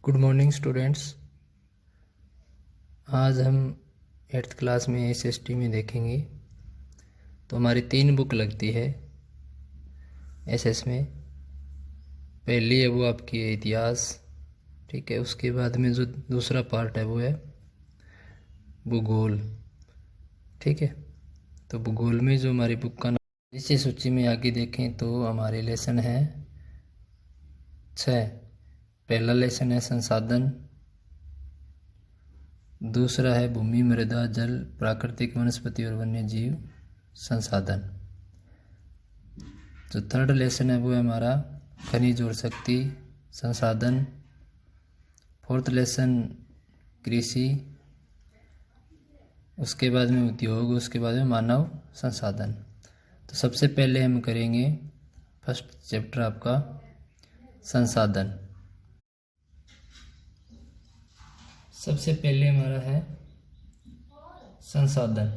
Good morning students. आज हम 8th class में एसएसटी में देखेंगे। तो हमारी 3 बुक लगती है एसएस में। पहली है वो आपकी इतिहास, ठीक है। उसके बाद में जो दूसरा पार्ट है वो है भूगोल, ठीक है। तो भूगोल में जो हमारी बुक का नाम इसी सूची में आगे देखें तो हमारे लेसन है 6। पहला लेसन है संसाधन, दूसरा है भूमि, मृदा, जल, प्राकृतिक वनस्पति और वन्य जीव संसाधन। जो थर्ड लेसन है वो है हमारा खनिज और शक्ति संसाधन। फोर्थ लेसन कृषि, उसके बाद में उद्योग, उसके बाद में मानव संसाधन। तो सबसे पहले हम करेंगे फर्स्ट चैप्टर आपका संसाधन। सबसे पहले हमारा है संसाधन।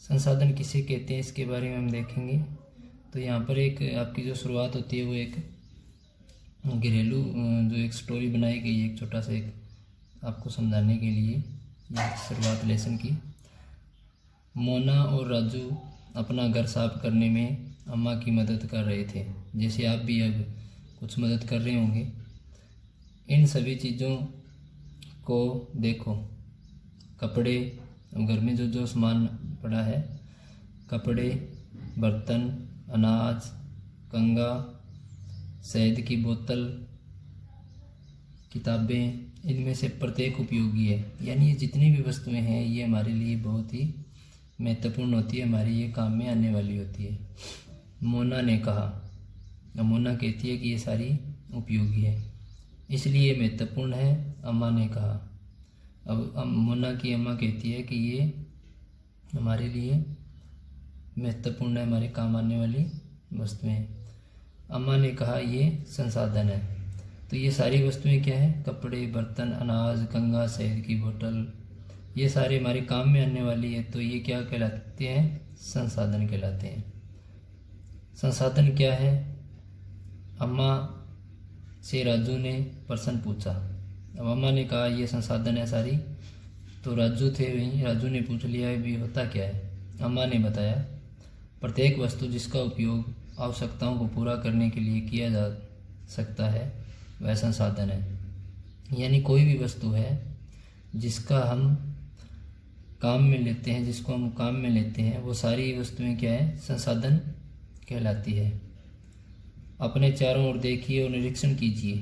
संसाधन किसे कहते हैं इसके बारे में हम देखेंगे। तो यहाँ पर एक आपकी जो शुरुआत होती है वो एक घरेलू जो एक स्टोरी बनाई गई है, एक छोटा सा एक आपको समझाने के लिए ये शुरुआत लेसन की। मोना और राजू अपना घर साफ करने में अम्मा की मदद कर रहे थे, जैसे आप भी अब कुछ मदद कर रहे होंगे। इन सभी चीज़ों को देखो, कपड़े, घर में जो जो सामान पड़ा है, कपड़े, बर्तन, अनाज, कंगा, शहद की बोतल, किताबें, इनमें से प्रत्येक उपयोगी है। यानी ये जितनी भी वस्तुएं हैं ये हमारे लिए बहुत ही महत्वपूर्ण होती है, हमारी ये काम में आने वाली होती है। मोना ने कहा, मोना कहती है कि ये सारी उपयोगी है इसलिए महत्वपूर्ण है, अम्मा ने कहा। अब मोना की अम्मा कहती है कि ये हमारे लिए महत्वपूर्ण है, हमारे काम आने वाली वस्तुएं। अम्मा ने कहा ये संसाधन है। तो ये सारी वस्तुएं क्या है? कपड़े, बर्तन, अनाज, कंगा, शहद की बोतल, ये सारे हमारे काम में आने वाली है। तो ये क्या कहलाते हैं? संसाधन कहलाते हैं। संसाधन क्या है? अम्मा से राजू ने प्रश्न पूछा। अब अम्मा ने कहा ये संसाधन है सारी, तो राजू थे वहीं, राजू ने पूछ लिया है भी होता क्या है। अम्मा ने बताया प्रत्येक वस्तु जिसका उपयोग आवश्यकताओं को पूरा करने के लिए किया जा सकता है वह संसाधन है। यानी कोई भी वस्तु है जिसका हम काम में लेते हैं, जिसको हम काम में लेते हैं, वो सारी वस्तुएं क्या है? संसाधन कहलाती है। अपने चारों ओर देखिए और निरीक्षण कीजिए।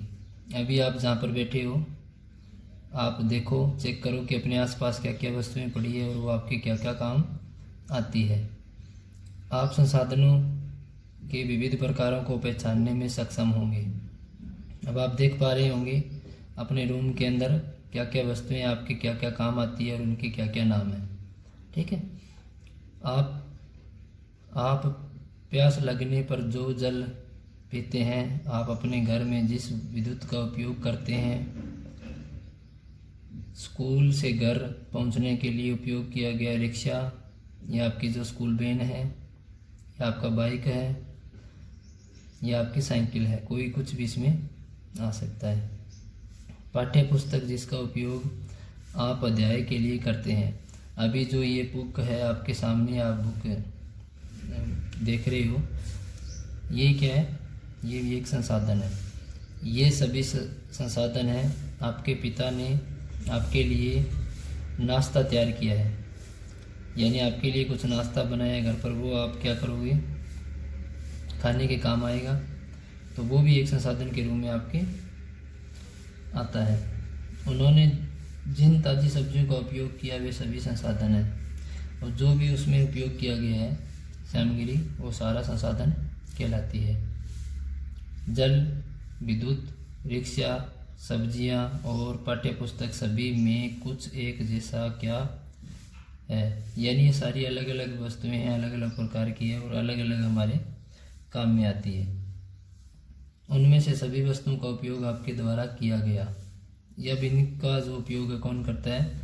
अभी आप जहाँ पर बैठे हो आप देखो, चेक करो कि अपने आसपास क्या क्या वस्तुएं पड़ी है और वो आपके क्या क्या काम आती है। आप संसाधनों के विविध प्रकारों को पहचानने में सक्षम होंगे। अब आप देख पा रहे होंगे अपने रूम के अंदर क्या क्या वस्तुएं आपके क्या क्या काम आती है और उनके क्या क्या नाम है, ठीक है। आप प्यास लगने पर जो जल पीते हैं, आप अपने घर में जिस विद्युत का उपयोग करते हैं, स्कूल से घर पहुंचने के लिए उपयोग किया गया रिक्शा, या आपकी जो स्कूल वैन है, या आपका बाइक है, या आपकी साइकिल है, कोई कुछ भी इसमें आ सकता है। पाठ्य पुस्तक जिसका उपयोग आप अध्याय के लिए करते हैं। अभी जो ये बुक है आपके सामने, आप बुक देख रहे हो, ये क्या है? ये भी एक संसाधन है। ये सभी संसाधन है। आपके पिता ने आपके लिए नाश्ता तैयार किया है, यानी आपके लिए कुछ नाश्ता बनाया है घर पर, वो आप क्या करोगे? खाने के काम आएगा। तो वो भी एक संसाधन के रूप में आपके आता है। उन्होंने जिन ताज़ी सब्जियों का उपयोग किया वे सभी संसाधन है, और जो भी उसमें उपयोग किया गया है सामग्री, वो सारा संसाधन कहलाती है। जल, विद्युत, रिक्शा, सब्जियां और पाठ्य पुस्तक सभी में कुछ एक जैसा क्या है? यानी ये सारी अलग अलग वस्तुएं हैं, अलग अलग प्रकार की है और अलग अलग हमारे काम में आती है। उनमें से सभी वस्तुओं का उपयोग आपके द्वारा किया गया। अब इनका जो उपयोग कौन करता है?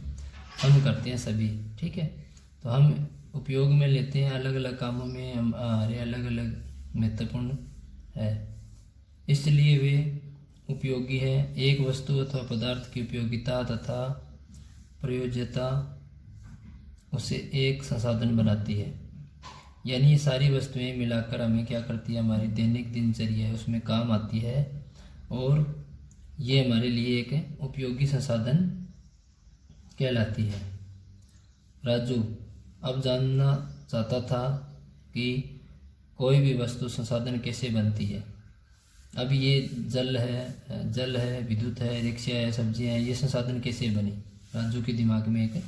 हम करते हैं सभी, ठीक है। तो हम उपयोग में लेते हैं, अलग अलग कामों में हमारे अलग अलग महत्वपूर्ण है, इसलिए वे उपयोगी है। एक वस्तु अथवा पदार्थ की उपयोगिता तथा प्रयोज्यता उसे एक संसाधन बनाती है। यानी ये सारी वस्तुएं मिलाकर हमें क्या करती है, हमारी दैनिक दिनचर्या है उसमें काम आती है और ये हमारे लिए एक उपयोगी संसाधन कहलाती है। राजू अब जानना चाहता था कि कोई भी वस्तु संसाधन कैसे बनती है। अब ये जल है, विद्युत है, रिक्शा है, सब्जियां हैं, ये संसाधन कैसे बनी। राजू के दिमाग में एक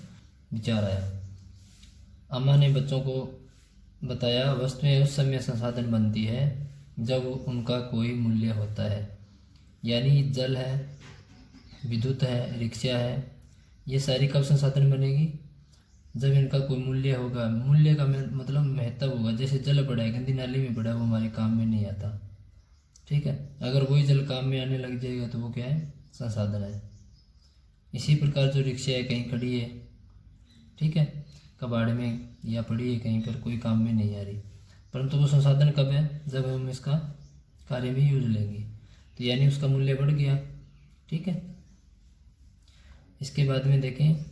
विचार आया। अम्मा ने बच्चों को बताया, वस्तुएं उस समय संसाधन बनती है जब उनका कोई मूल्य होता है। यानी जल है, विद्युत है, रिक्शा है, ये सारी कब संसाधन बनेगी, जब इनका कोई मूल्य होगा। मूल्य का मतलब महत्व होगा। जैसे जल पड़ा है, गंदी नाली में पड़ा है, वो हमारे काम में नहीं आता। ठीक है, अगर वही जल काम में आने लग जाएगा तो वो क्या है, संसाधन है। इसी प्रकार जो रिक्शा है कहीं खड़ी है, ठीक है, कबाड़ में या पड़ी है कहीं पर, कोई काम में नहीं आ रही, परंतु वो संसाधन कब है, जब हम इसका कार्य में यूज लेंगे, तो यानी उसका मूल्य बढ़ गया। ठीक है, इसके बाद में देखें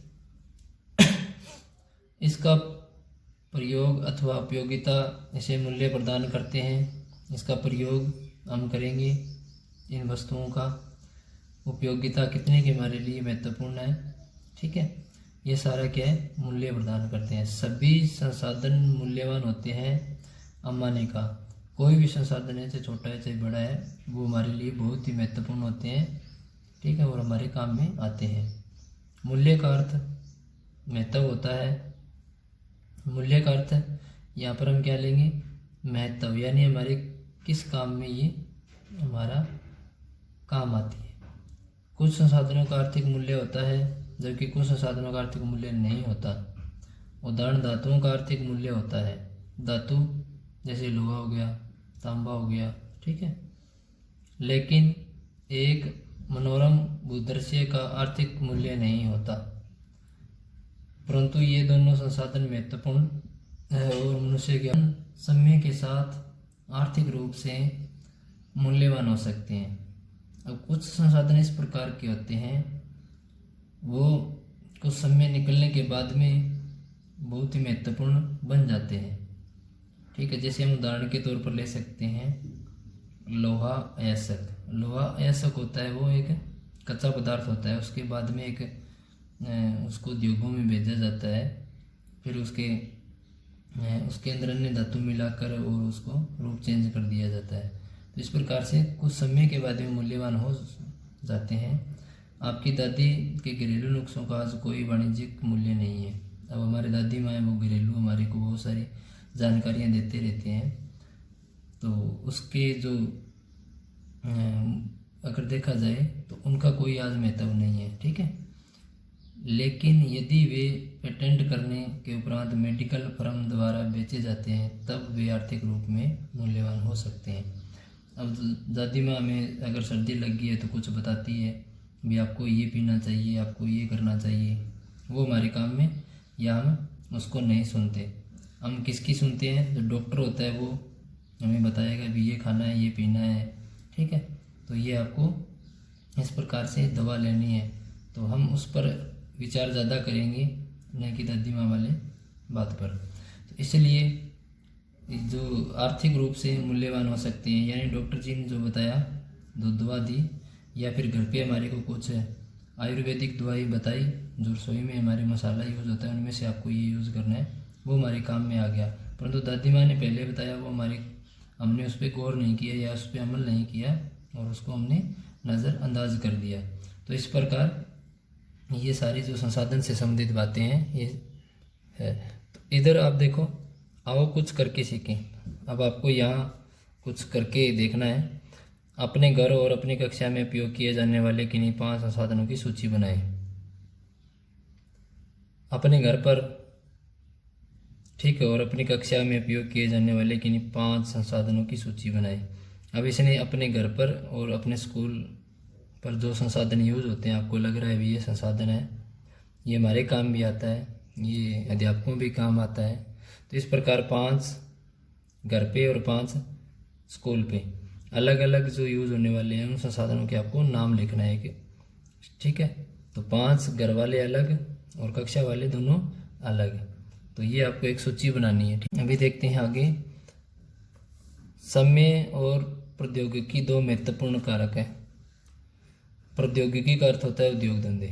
इसका प्रयोग अथवा उपयोगिता इसे मूल्य प्रदान करते हैं। इसका प्रयोग हम करेंगे इन वस्तुओं का, उपयोगिता कितने की हमारे लिए महत्वपूर्ण है। ठीक है, ये सारा क्या है, मूल्य प्रदान करते हैं। सभी संसाधन मूल्यवान होते हैं। अम्मा ने कहा कोई भी संसाधन है, चाहे छोटा है चाहे बड़ा है, वो हमारे लिए बहुत ही महत्वपूर्ण होते हैं। ठीक है, और हमारे काम में आते हैं। मूल्य का अर्थ महत्व होता है। मूल्य का अर्थ यहाँ पर हम क्या लेंगे, महत्व, यानी हमारे किस काम में ये हमारा काम आती है। कुछ संसाधनों का आर्थिक मूल्य होता है जबकि कुछ संसाधनों का आर्थिक मूल्य नहीं होता। उदाहरण धातुओं का आर्थिक मूल्य होता है। धातु जैसे लोहा हो गया, तांबा हो गया, ठीक है, लेकिन एक मनोरम भूदृश्य का आर्थिक मूल्य नहीं होता। परंतु ये दोनों संसाधन महत्वपूर्ण है और मनुष्य के समय के साथ आर्थिक रूप से मूल्यवान हो सकते हैं। अब कुछ संसाधन इस प्रकार के होते हैं, वो कुछ समय निकलने के बाद में बहुत ही महत्वपूर्ण बन जाते हैं। ठीक है, जैसे हम उदाहरण के तौर पर ले सकते हैं लोहा अयस्क। लोहा अयस्क होता है, वो एक कच्चा पदार्थ होता है, उसके बाद में एक उसको उद्योगों में भेजा जाता है, फिर उसके अंदर अन्य धातु मिलाकर और उसको रूप चेंज कर दिया जाता है। तो इस प्रकार से कुछ समय के बाद में मूल्यवान हो जाते हैं। आपकी दादी के घरेलू नुस्खों का आज कोई वाणिज्यिक मूल्य नहीं है। अब हमारे दादी माँ वो घरेलू हमारे को बहुत सारी जानकारियाँ देते रहते हैं, तो उसके जो अगर देखा जाए तो उनका कोई आज महत्व नहीं है। ठीक है, लेकिन यदि वे पेटेंट करने के उपरांत मेडिकल फर्म द्वारा बेचे जाते हैं तब वे आर्थिक रूप में मूल्यवान हो सकते हैं। अब दादी माँ हमें अगर सर्दी लग गई है तो कुछ बताती है, भी आपको ये पीना चाहिए, आपको ये करना चाहिए, वो हमारे काम में, या हम उसको नहीं सुनते। हम किसकी सुनते हैं, जो डॉक्टर होता है वो हमें बताएगा भी ये खाना है, ये पीना है। ठीक है, तो ये आपको इस प्रकार से दवा लेनी है, तो हम उस पर विचार ज़्यादा करेंगे न कि दादी माँ वाले बात पर। तो इसलिए जो आर्थिक रूप से मूल्यवान हो सकते हैं, यानी डॉक्टर जी ने जो बताया, जो दवा दी, या फिर घर पे हमारे को कुछ आयुर्वेदिक दवाई बताई, जो रसोई में हमारे मसाला यूज़ होता है उनमें से आपको ये यूज़ करना है, वो हमारे काम में आ गया। परंतु दादी माँ ने पहले बताया, वो हमने उस पर गौर नहीं किया या उस पर अमल नहीं किया और उसको हमने नज़रअंदाज कर दिया। तो इस प्रकार ये सारी जो संसाधन से संबंधित बातें हैं ये है। तो इधर आप देखो, आओ कुछ करके सीखें। अब आपको यहाँ कुछ करके देखना है। अपने घर और अपनी कक्षा में उपयोग किए जाने वाले किन्हीं 5 संसाधनों की सूची बनाएं। अपने घर पर, ठीक है, और अपनी कक्षा में उपयोग किए जाने वाले किन्हीं 5 संसाधनों की सूची बनाएं। अब इसने अपने घर पर और अपने स्कूल पर जो संसाधन यूज़ होते हैं, आपको लग रहा है भी ये संसाधन है, ये हमारे काम भी आता है, ये अध्यापकों भी काम आता है। तो इस प्रकार 5 घर पे और 5 स्कूल पे। अलग अलग जो यूज़ होने वाले हैं उन संसाधनों के आपको नाम लिखना है कि ठीक है। तो 5 घर वाले अलग और कक्षा वाले दोनों अलग। तो ये आपको एक सूची बनानी है। ठीक, अभी देखते हैं आगे। समय और प्रौद्योगिकी 2 महत्वपूर्ण कारक है। प्रौद्योगिकी का अर्थ होता है उद्योग धंधे।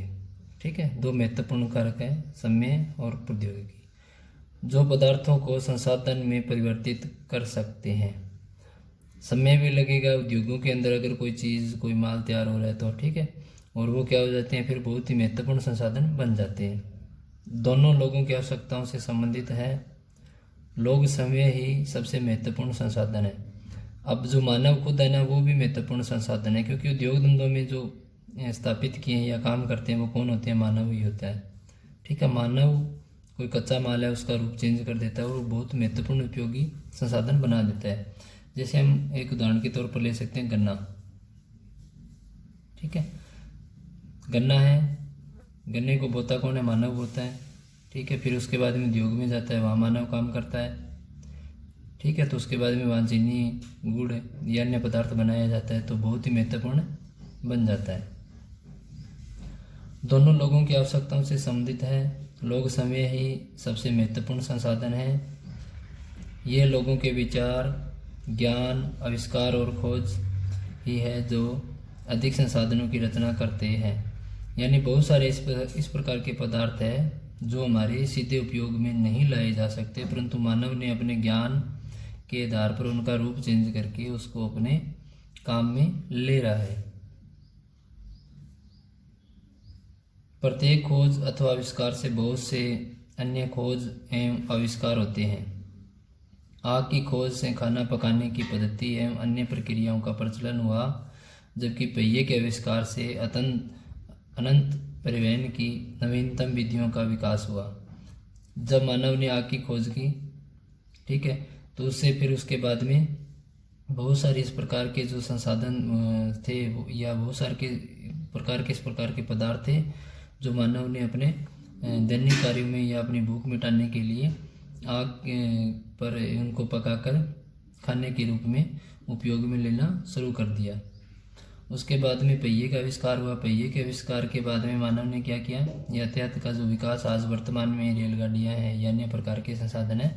ठीक है, 2 महत्वपूर्ण कारक है समय और प्रौद्योगिकी, जो पदार्थों को संसाधन में परिवर्तित कर सकते हैं। समय भी लगेगा उद्योगों के अंदर, अगर कोई चीज़ कोई माल तैयार हो रहा है तो ठीक है, और वो क्या हो जाते हैं फिर बहुत ही महत्वपूर्ण संसाधन बन जाते हैं। दोनों लोगों की आवश्यकताओं से संबंधित है। लोग समय ही सबसे महत्वपूर्ण संसाधन है। अब जो मानव खुद है ना वो भी महत्वपूर्ण संसाधन है, क्योंकि उद्योग धंधों में जो स्थापित किए हैं या काम करते हैं वो कौन होते हैं, मानव ही होता है। ठीक है, मानव कोई कच्चा माल है उसका रूप चेंज कर देता है और वो बहुत महत्वपूर्ण उपयोगी संसाधन बना देता है। जैसे हम एक उदाहरण के तौर पर ले सकते हैं गन्ना। ठीक है, गन्ना है, गन्ने को बोता कौन है, मानव बोता है। ठीक है, फिर उसके बाद में उद्योग में जाता है, वहाँ मानव काम करता है। ठीक है, तो उसके बाद में वहाँ चीनी, गुड़ या अन्य पदार्थ बनाया जाता है, तो बहुत ही महत्वपूर्ण बन जाता है। दोनों लोगों की आवश्यकताओं से संबंधित है। लोग समय ही सबसे महत्वपूर्ण संसाधन है। ये लोगों के विचार, ज्ञान, आविष्कार और खोज ही है जो अधिक संसाधनों की रचना करते हैं। यानी बहुत सारे इस प्रकार के पदार्थ हैं जो हमारे सीधे उपयोग में नहीं लाए जा सकते, परंतु मानव ने अपने ज्ञान के आधार पर उनका रूप चेंज करके उसको अपने काम में ले रहा है। प्रत्येक खोज अथवा आविष्कार से बहुत से अन्य खोज एवं आविष्कार होते हैं। आग की खोज से खाना पकाने की पद्धति एवं अन्य प्रक्रियाओं का प्रचलन हुआ, जबकि पहिए के आविष्कार से अनंत परिवहन की नवीनतम विधियों का विकास हुआ। जब मानव ने आग की खोज की, ठीक है, तो उससे फिर उसके बाद में बहुत सारे इस प्रकार के जो संसाधन थे या बहुत सारे इस प्रकार के पदार्थ थे जो मानव ने अपने दैनिक कार्यों में या अपनी भूख मिटाने के लिए आग पर उनको पकाकर खाने के रूप में उपयोग में लेना शुरू कर दिया। उसके बाद में पहिए का आविष्कार हुआ। पहिए के आविष्कार के बाद में मानव ने क्या किया, यातायात का जो विकास आज वर्तमान में रेलगाड़ियाँ हैं या अन्य प्रकार के संसाधन हैं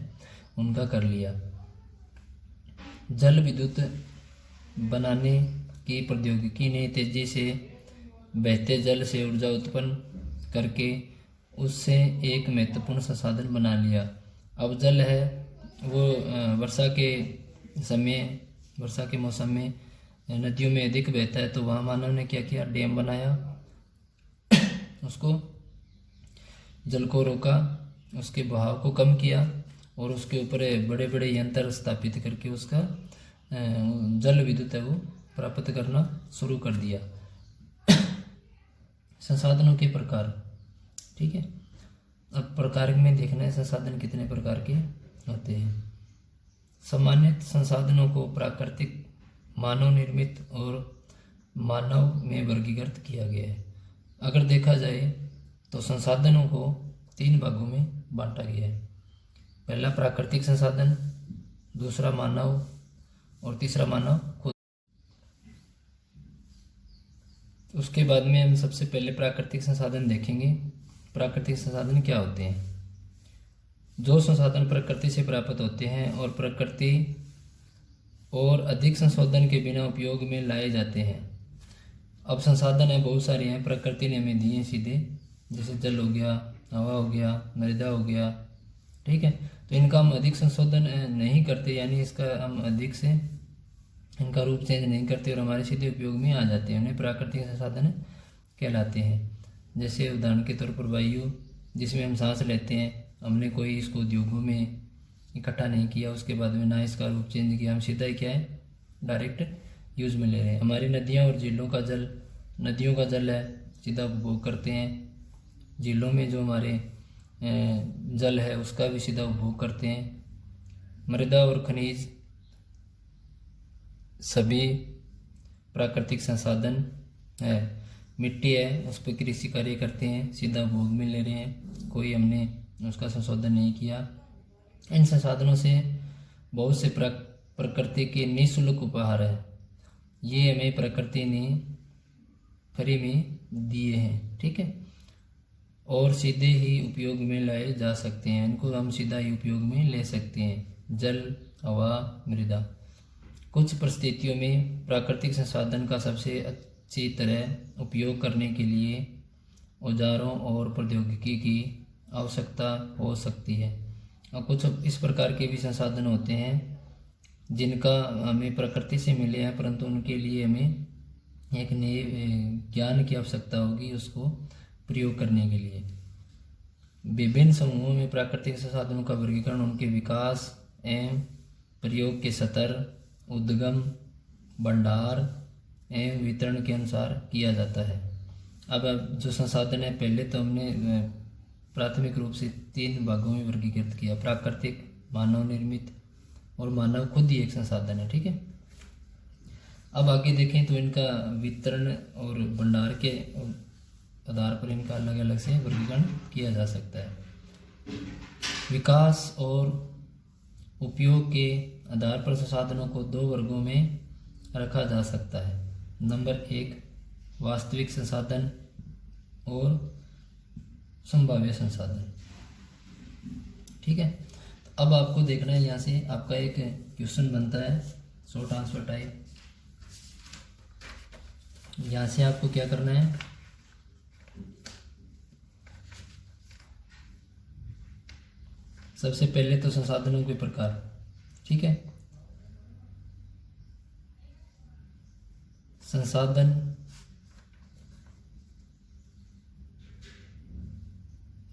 उनका कर लिया। जल विद्युत बनाने की प्रौद्योगिकी ने तेजी से बहते जल से ऊर्जा उत्पन्न करके उससे एक महत्वपूर्ण संसाधन बना लिया। अब जल है वो वर्षा के मौसम में नदियों में अधिक बहता है, तो वहाँ मानव ने क्या किया, डैम बनाया, उसको जल को रोका, उसके बहाव को कम किया और उसके ऊपर बड़े बड़े यंत्र स्थापित करके उसका जल विद्युत है वो प्राप्त करना शुरू कर दिया। संसाधनों के प्रकार, ठीक है, अब प्रकार में देखना है संसाधन कितने प्रकार के होते हैं। सामान्य संसाधनों को प्राकृतिक, मानव निर्मित और मानव में वर्गीकृत किया गया है। अगर देखा जाए तो संसाधनों को 3 भागों में बांटा गया है। पहला प्राकृतिक संसाधन, दूसरा मानव और तीसरा मानव खुद। उसके बाद में हम सबसे पहले प्राकृतिक संसाधन देखेंगे। प्राकृतिक संसाधन क्या होते हैं? जो संसाधन प्रकृति से प्राप्त होते हैं और प्रकृति और अधिक संशोधन के बिना उपयोग में लाए जाते हैं। अब संसाधन है बहुत सारे हैं, प्रकृति ने हमें दिए सीधे, जैसे जल हो गया, हवा हो गया, मृदा हो गया, ठीक है, तो इनका हम अधिक संशोधन नहीं करते, यानी इसका हम अधिक से इनका रूप चेंज नहीं करते और हमारे सीधे उपयोग में आ जाते हैं, उन्हें प्राकृतिक संसाधन कहलाते हैं। जैसे उदाहरण के तौर पर वायु, जिसमें हम सांस लेते हैं, हमने कोई इसको उद्योगों में इकट्ठा नहीं किया, उसके बाद में ना इसका रूप चेंज किया, हम सीधा ही क्या है, डायरेक्ट यूज में ले रहे हैं। हमारी नदियाँ और झीलों का जल, नदियों का जल है सीधा उपभोग करते हैं, झीलों में जो हमारे जल है उसका भी सीधा उपभोग करते हैं। मृदा और खनिज सभी प्राकृतिक संसाधन है। मिट्टी है उस पर कृषि कार्य करते हैं, सीधा उपभोग में ले रहे हैं, कोई हमने उसका संशोधन नहीं किया। इन संसाधनों से बहुत से प्रकृति के निःशुल्क उपहार है, ये हमें प्रकृति ने फ्री में दिए हैं, ठीक है, और सीधे ही उपयोग में लाए जा सकते हैं। इनको हम सीधा ही उपयोग में ले सकते हैं। जल, हवा, मृदा। कुछ परिस्थितियों में प्राकृतिक संसाधन का सबसे अच्छी तरह उपयोग करने के लिए औजारों और प्रौद्योगिकी की आवश्यकता हो सकती है। और कुछ इस प्रकार के भी संसाधन होते हैं जिनका हमें प्रकृति से मिले हैं, परंतु उनके लिए हमें एक नए ज्ञान की आवश्यकता होगी उसको प्रयोग करने के लिए। विभिन्न समूहों में प्राकृतिक संसाधनों का वर्गीकरण उनके विकास एवं प्रयोग के स्तर, उद्गम, भंडार एवं वितरण के अनुसार किया जाता है। अब जो संसाधन है, पहले तो हमने प्राथमिक रूप से 3 भागों में वर्गीकृत किया, प्राकृतिक, मानव निर्मित और मानव खुद ही एक संसाधन है, ठीक है। अब आगे देखें तो इनका वितरण और भंडार के आधार पर इनका अलग अलग से वर्गीकरण किया जा सकता है। विकास और उपयोग के आधार पर संसाधनों को 2 वर्गों में रखा जा सकता है। नंबर 1 वास्तविक संसाधन और संभाव्य संसाधन, ठीक है। तो अब आपको देखना है, यहाँ से आपका एक क्वेश्चन बनता है शॉर्ट आंसर टाइप। यहाँ से आपको क्या करना है, सबसे पहले तो संसाधनों के प्रकार, ठीक है। संसाधन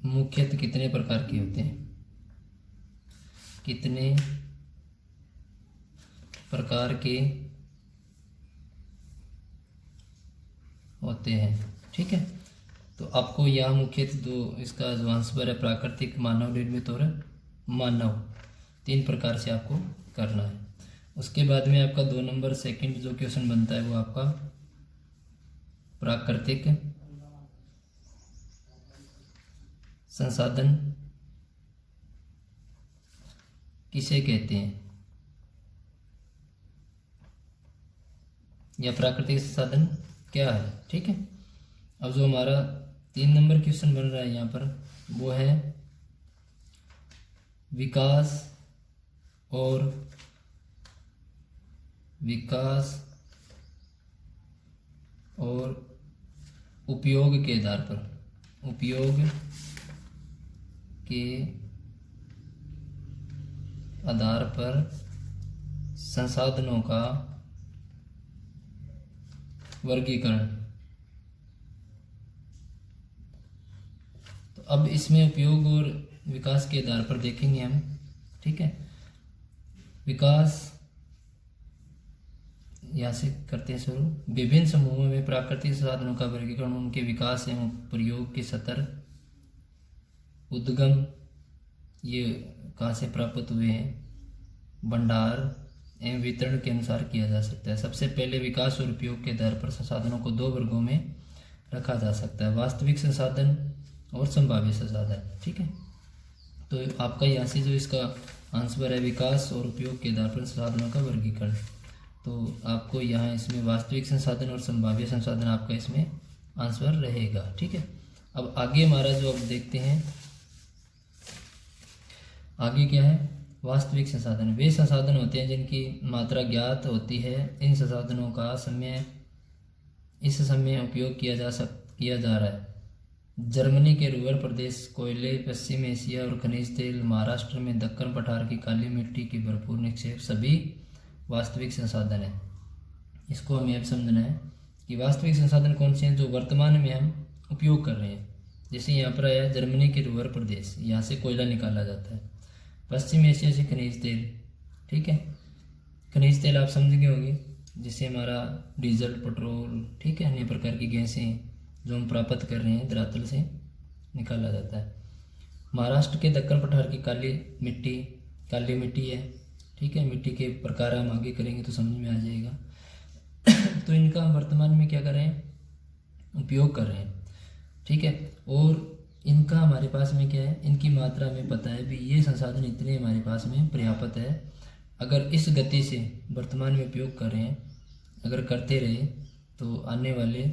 मुख्यतः कितने प्रकार के होते हैं, कितने प्रकार के होते हैं, ठीक है। तो आपको यह मुख्यतः 2 इसका जो आंसर है प्राकृतिक, मानव निर्मित और मानव, 3 प्रकार से आपको करना है। उसके बाद में आपका 2 नंबर सेकंड जो क्वेश्चन बनता है वो आपका प्राकृतिक संसाधन किसे कहते हैं, या प्राकृतिक संसाधन क्या है, ठीक है। अब जो हमारा 3 नंबर क्वेश्चन बन रहा है यहाँ पर वो है विकास और उपयोग के आधार पर, उपयोग के आधार पर संसाधनों का वर्गीकरण। तो अब इसमें उपयोग और विकास के आधार पर देखेंगे हम, ठीक है। विकास यहाँ से करते हैं शुरू। विभिन्न समूहों में प्राकृतिक संसाधनों का वर्गीकरण उनके विकास एवं प्रयोग के स्तर, उद्गम ये कहाँ से प्राप्त हुए हैं, भंडार एवं वितरण के अनुसार किया जा सकता है। सबसे पहले विकास और उपयोग के आधार पर संसाधनों को 2 वर्गों में रखा जा सकता है, वास्तविक संसाधन और संभाव्य संसाधन, ठीक है। तो आपका यहाँ से जो इसका आंसर है विकास और उपयोग के आधार पर संसाधनों का वर्गीकरण, तो आपको यहाँ इसमें वास्तविक संसाधन और संभाव्य संसाधन आपका इसमें आंसर रहेगा, ठीक है। अब आगे हमारा जो अब देखते हैं, आगे क्या है, वास्तविक संसाधन वे संसाधन होते हैं जिनकी मात्रा ज्ञात होती है। इन संसाधनों का इस समय उपयोग किया जा रहा है। जर्मनी के रूअर प्रदेश कोयले, पश्चिम एशिया और खनिज तेल, महाराष्ट्र में दक्कन पठार की काली मिट्टी की भरपूर निक्षेप सभी वास्तविक संसाधन है। इसको हमें अब समझना है कि वास्तविक संसाधन कौन से हैं जो वर्तमान में हम उपयोग कर रहे हैं। जैसे यहाँ पर आया जर्मनी के रूअर प्रदेश, यहाँ से कोयला निकाला जाता है। पश्चिम एशिया से खनिज तेल, ठीक है। खनिज तेल आप समझ गए होंगे, जिससे हमारा डीजल, पेट्रोल, ठीक है, अन्य प्रकार की गैसें जो हम प्राप्त कर रहे हैं धरातल से निकाला जाता है। महाराष्ट्र के दक्कन पठार की काली मिट्टी है, ठीक है। मिट्टी के प्रकार हम आगे करेंगे तो समझ में आ जाएगा। तो इनका हम वर्तमान में क्या कर रहे हैं, उपयोग कर रहे हैं, ठीक है। और इनका हमारे पास में क्या है, इनकी मात्रा हमें पता है भी ये संसाधन इतने हमारे पास में पर्याप्त है। अगर इस गति से वर्तमान में उपयोग कर रहे हैं, अगर करते रहे तो आने वाले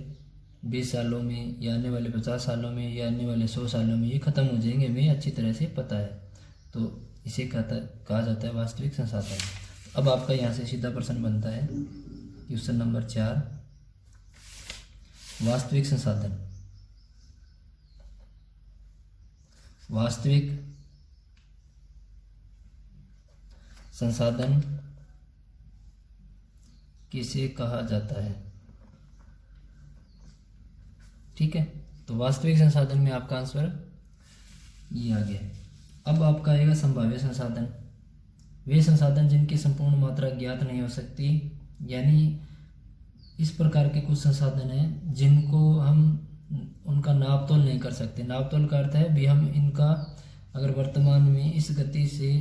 20 सालों में या आने वाले 50 सालों में या आने वाले 100 सालों में ये ख़त्म हो जाएंगे, हमें अच्छी तरह से पता है। तो इसे कहा जाता है वास्तविक संसाधन। अब आपका यहाँ से सीधा प्रश्न बनता है, क्वेश्चन नंबर 4, वास्तविक संसाधन। वास्तविक संसाधन किसे कहा जाता है? ठीक है, तो वास्तविक संसाधन में आपका आंसर ये आ गया। अब आपका आएगा संभाव्य संसाधन। वे संसाधन जिनकी संपूर्ण मात्रा ज्ञात नहीं हो सकती, यानी इस प्रकार के कुछ संसाधन हैं जिनको हम उनका नाप तोल नहीं कर सकते। नाप तोल का अर्थ है भी हम इनका अगर वर्तमान में इस गति से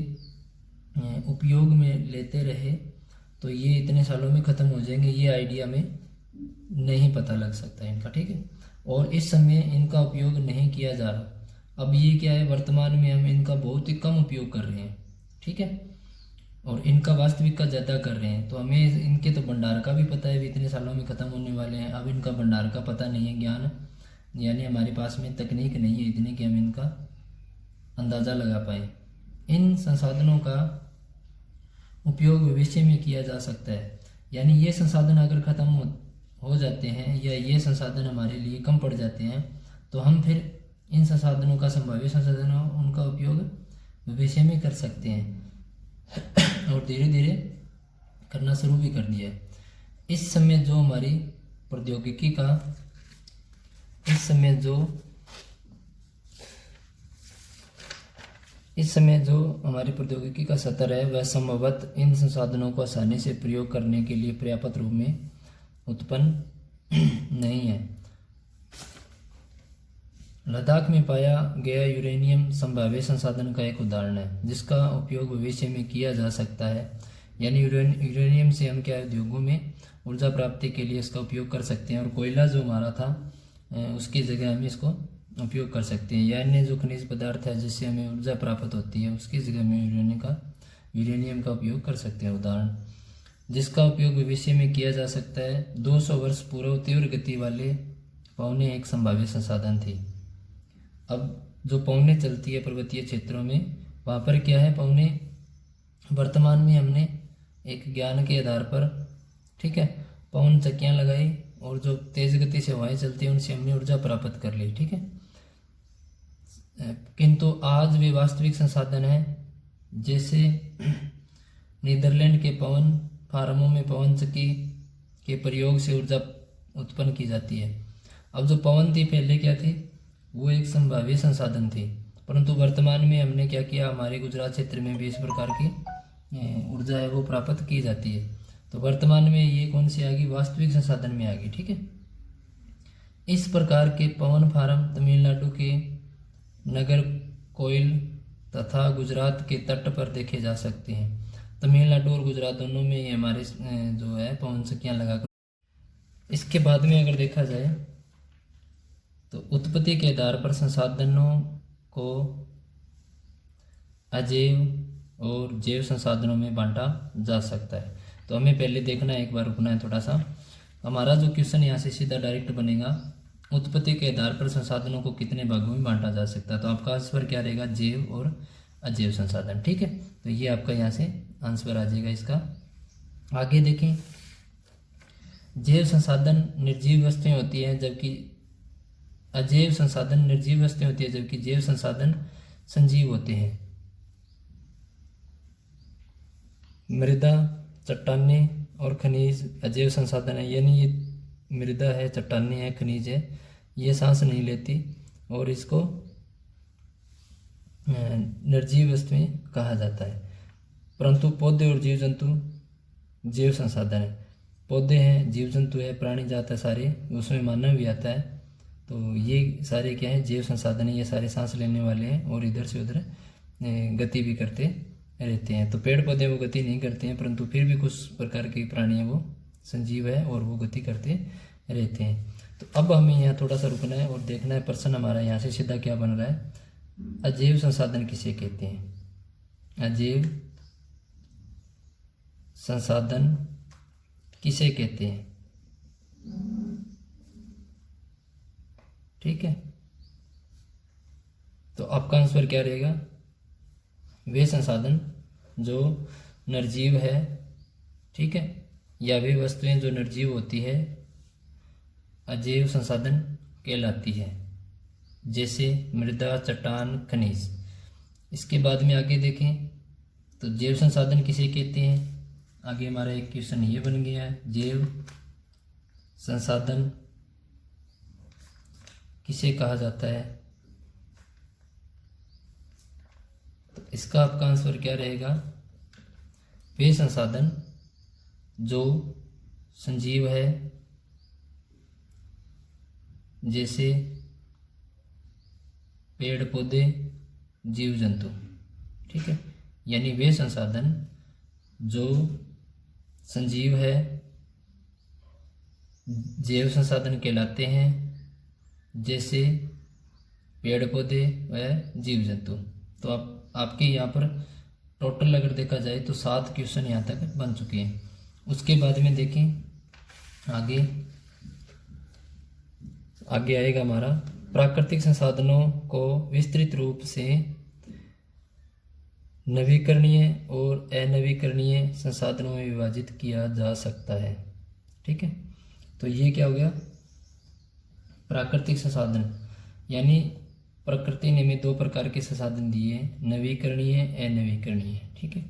उपयोग में लेते रहे तो ये इतने सालों में ख़त्म हो जाएंगे, ये आइडिया में नहीं पता लग सकता इनका। ठीक है, और इस समय इनका उपयोग नहीं किया जा रहा। अब ये क्या है, वर्तमान में हम इनका बहुत ही कम उपयोग कर रहे हैं। ठीक है, और इनका वास्तविक का ज़्यादा कर रहे हैं। तो हमें इनके तो भंडार का भी पता है भी इतने सालों में ख़त्म होने वाले हैं। अब इनका भंडार का पता नहीं है, ज्ञान यानी हमारे पास में तकनीक नहीं है इतनी कि हम इनका अंदाज़ा लगा पाएँ। इन संसाधनों का उपयोग भविष्य में किया जा सकता है, यानी ये संसाधन अगर ख़त्म हो जाते हैं या ये संसाधन हमारे लिए कम पड़ जाते हैं तो हम फिर इन संसाधनों का, संभाव्य संसाधनों, उनका उपयोग भविष्य में कर सकते हैं और धीरे धीरे करना शुरू भी कर दिया है। इस समय जो हमारी प्रौद्योगिकी का, इस समय जो हमारी प्रौद्योगिकी का स्तर है वह संभवतः इन संसाधनों को आसानी से प्रयोग करने के लिए पर्याप्त रूप में उत्पन्न नहीं है। लद्दाख में पाया गया यूरेनियम संभाव्य संसाधन का एक उदाहरण है जिसका उपयोग भविष्य में किया जा सकता है। यानी यूरेनियम से हम क्या उद्योगों में ऊर्जा प्राप्ति के लिए इसका उपयोग कर सकते हैं, और कोयला जो हमारा था उसकी जगह हम इसको उपयोग कर सकते हैं। या अन्य जो खनिज पदार्थ है जिससे हमें ऊर्जा प्राप्त होती है उसकी जगह में यूरेनियम का उपयोग कर सकते हैं। उदाहरण जिसका उपयोग भविष्य में किया जा सकता है। 200 वर्ष पूर्व तीव्र गति वाले पवनें एक संभाव्य संसाधन थी। अब जो पवनें चलती है पर्वतीय क्षेत्रों में, वहाँ पर क्या है, पवनें वर्तमान में हमने एक ज्ञान के आधार पर, ठीक है, पवन चक्कियाँ लगाई और जो तेज गति से हवाएं चलती हैं उनसे हमने ऊर्जा प्राप्त कर ली। ठीक है, किंतु आज वे वास्तविक संसाधन हैं। जैसे नीदरलैंड के पवन फार्मों में पवन चक्की के प्रयोग से ऊर्जा उत्पन्न की जाती है। अब जो पवन थी पहले क्या थी, वो एक संभाव्य संसाधन थी, परंतु वर्तमान में हमने क्या किया, हमारे गुजरात क्षेत्र में भी इस प्रकार की ऊर्जा है वो प्राप्त की जाती है। तो वर्तमान में ये कौन सी आ गई, वास्तविक संसाधन में आ गई। ठीक है, इस प्रकार के पवन फार्म तमिलनाडु के नगर कोइल तथा गुजरात के तट पर देखे जा सकते हैं। तमिलनाडु और गुजरात दोनों में ये हमारे जो है पवन चक्कियाँ लगाकर। इसके बाद में अगर देखा जाए तो उत्पत्ति के आधार पर संसाधनों को अजैव और जैव संसाधनों में बांटा जा सकता है। तो हमें पहले देखना है, एक बार रुकना है थोड़ा सा। हमारा जो क्वेश्चन यहाँ से सीधा डायरेक्ट बनेगा, उत्पत्ति के आधार पर संसाधनों को कितने भागों में बांटा जा सकता है। तो आपका आंसर क्या रहेगा, जैव और अजैव संसाधन। ठीक है, तो ये आपका यहाँ से आंसर आ जाएगा इसका। आगे देखें, जैव संसाधन निर्जीव वस्तुएं होती हैं जबकि अजैव संसाधन निर्जीव वस्तुएं होती है, जबकि जैव संसाधन संजीव होते हैं। मृदा, चट्टानें और खनिज अजैव संसाधन है, यानी ये मृदा है, चट्टानें है, खनिज है, ये सांस नहीं लेती और इसको निर्जीव वस्तुएं कहा जाता है। परंतु पौधे और जीव जंतु जैव संसाधन है। पौधे हैं, जीव जंतु है, प्राणी जात है सारे, उसमें मानव भी आता है। तो ये सारे क्या है, जैव संसाधन है। ये सारे सांस लेने वाले हैं और इधर से उधर गति भी करते रहते हैं। तो पेड़ पौधे वो गति नहीं करते हैं, परंतु फिर भी कुछ प्रकार के प्राणी हैं वो संजीव है और वो गति करते रहते हैं। तो अब हमें यहाँ थोड़ा सा रुकना है और देखना है प्रश्न हमारा यहाँ से सीधा क्या बन रहा है। अजैव संसाधन किसे कहते हैं? अजैव संसाधन किसे कहते हैं। ठीक है, तो आपका आंसर क्या रहेगा? वे संसाधन जो निर्जीव है, ठीक है, या वे वस्तुएं जो निर्जीव होती है अजैव संसाधन कहलाती है, जैसे मृदा, चट्टान, खनिज। इसके बाद में आगे देखें तो जैव संसाधन किसे कहते हैं। आगे हमारा एक क्वेश्चन ये बन गया है, जैव संसाधन किसे कहा जाता है। तो इसका आपका आंसर क्या रहेगा? वे संसाधन जो संजीव है, जैसे पेड़ पौधे, जीव जंतु। ठीक है, यानी वे संसाधन जो संजीव है, जैव संसाधन कहलाते हैं, जैसे पेड़ पौधे व जीव जंतु। तो आपके यहाँ पर टोटल अगर देखा जाए तो 7 क्वेश्चन यहाँ तक बन चुके हैं। उसके बाद में देखें आगे आएगा हमारा प्राकृतिक संसाधनों को विस्तृत रूप से नवीकरणीय और अनवीकरणीय संसाधनों में विभाजित किया जा सकता है। ठीक है, तो ये क्या हो गया? प्राकृतिक संसाधन, यानी प्रकृति ने हमें 2 प्रकार के संसाधन दिए हैं, नवीकरणीय, अनवीकरणीय। ठीक है,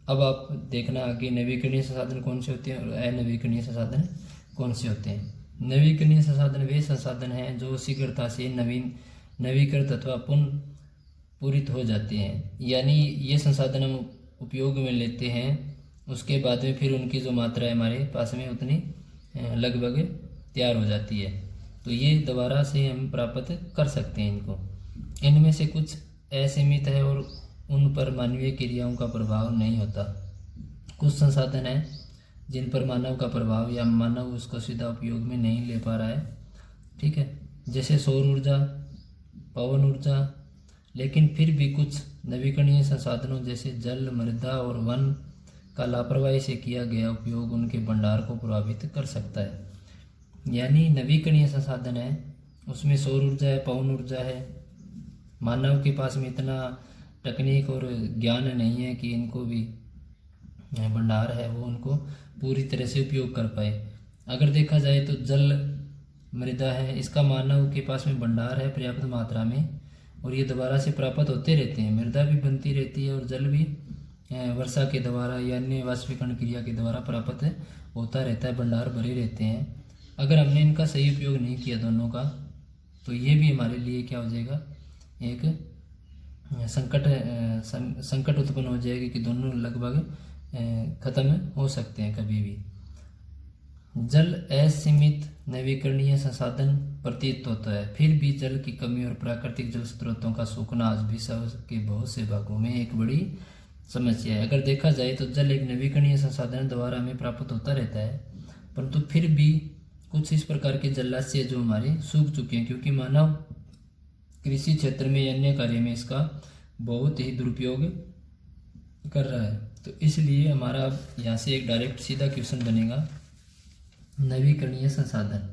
अब आप देखना आगे नवीकरणीय संसाधन कौन से होते हैं और अनवीकरणीय संसाधन कौन से होते हैं। नवीकरणीय संसाधन वे संसाधन हैं जो शीघ्रता से नवीकृत अथवा पुनः पूरित हो जाते हैं, यानी ये संसाधन हम उपयोग में लेते हैं, उसके बाद में फिर उनकी जो मात्रा है हमारे पास में उतनी लगभग तैयार हो जाती है, तो ये दोबारा से हम प्राप्त कर सकते हैं इनको। इनमें से कुछ असीमित है और उन पर मानवीय क्रियाओं का प्रभाव नहीं होता। कुछ संसाधन हैं जिन पर मानव का प्रभाव या मानव उसको सीधा उपयोग में नहीं ले पा रहा है। ठीक है, जैसे सौर ऊर्जा, पवन ऊर्जा। लेकिन फिर भी कुछ नवीकरणीय संसाधनों जैसे जल, मृदा और वन का लापरवाही से किया गया उपयोग उनके भंडार को प्रभावित कर सकता है। यानी नवीकरणीय संसाधन है, उसमें सौर ऊर्जा है, पवन ऊर्जा है। मानव के पास में इतना तकनीक और ज्ञान नहीं है कि इनको भी भंडार है वो उनको पूरी तरह से उपयोग कर पाए। अगर देखा जाए तो जल, मृदा है, इसका मानव के पास में भंडार है पर्याप्त मात्रा में, और ये दोबारा से प्राप्त होते रहते हैं। मृदा भी बनती रहती है और जल भी वर्षा के द्वारा या अन्य वाष्पीकरण क्रिया के द्वारा प्राप्त होता रहता है, भंडार भरे रहते हैं। अगर हमने इनका सही उपयोग नहीं किया दोनों का, तो ये भी हमारे लिए क्या हो जाएगा, एक संकट उत्पन्न हो जाएगी कि दोनों लगभग खत्म हो सकते हैं कभी भी। जल असीमित नवीकरणीय संसाधन प्रतीत होता है, फिर भी जल की कमी और प्राकृतिक जल स्रोतों का सूखना आज भी विश्व के बहुत से भागों में एक बड़ी समस्या है। अगर देखा जाए तो जल एक नवीकरणीय संसाधन द्वारा हमें प्राप्त होता रहता है, परंतु फिर भी कुछ इस प्रकार के जलाशय जो हमारे सूख चुके हैं, क्योंकि मानव कृषि क्षेत्र में या अन्य कार्य में इसका बहुत ही दुरुपयोग कर रहा है। तो इसलिए हमारा यहाँ से एक डायरेक्ट सीधा क्वेश्चन बनेगा, नवीकरणीय संसाधन,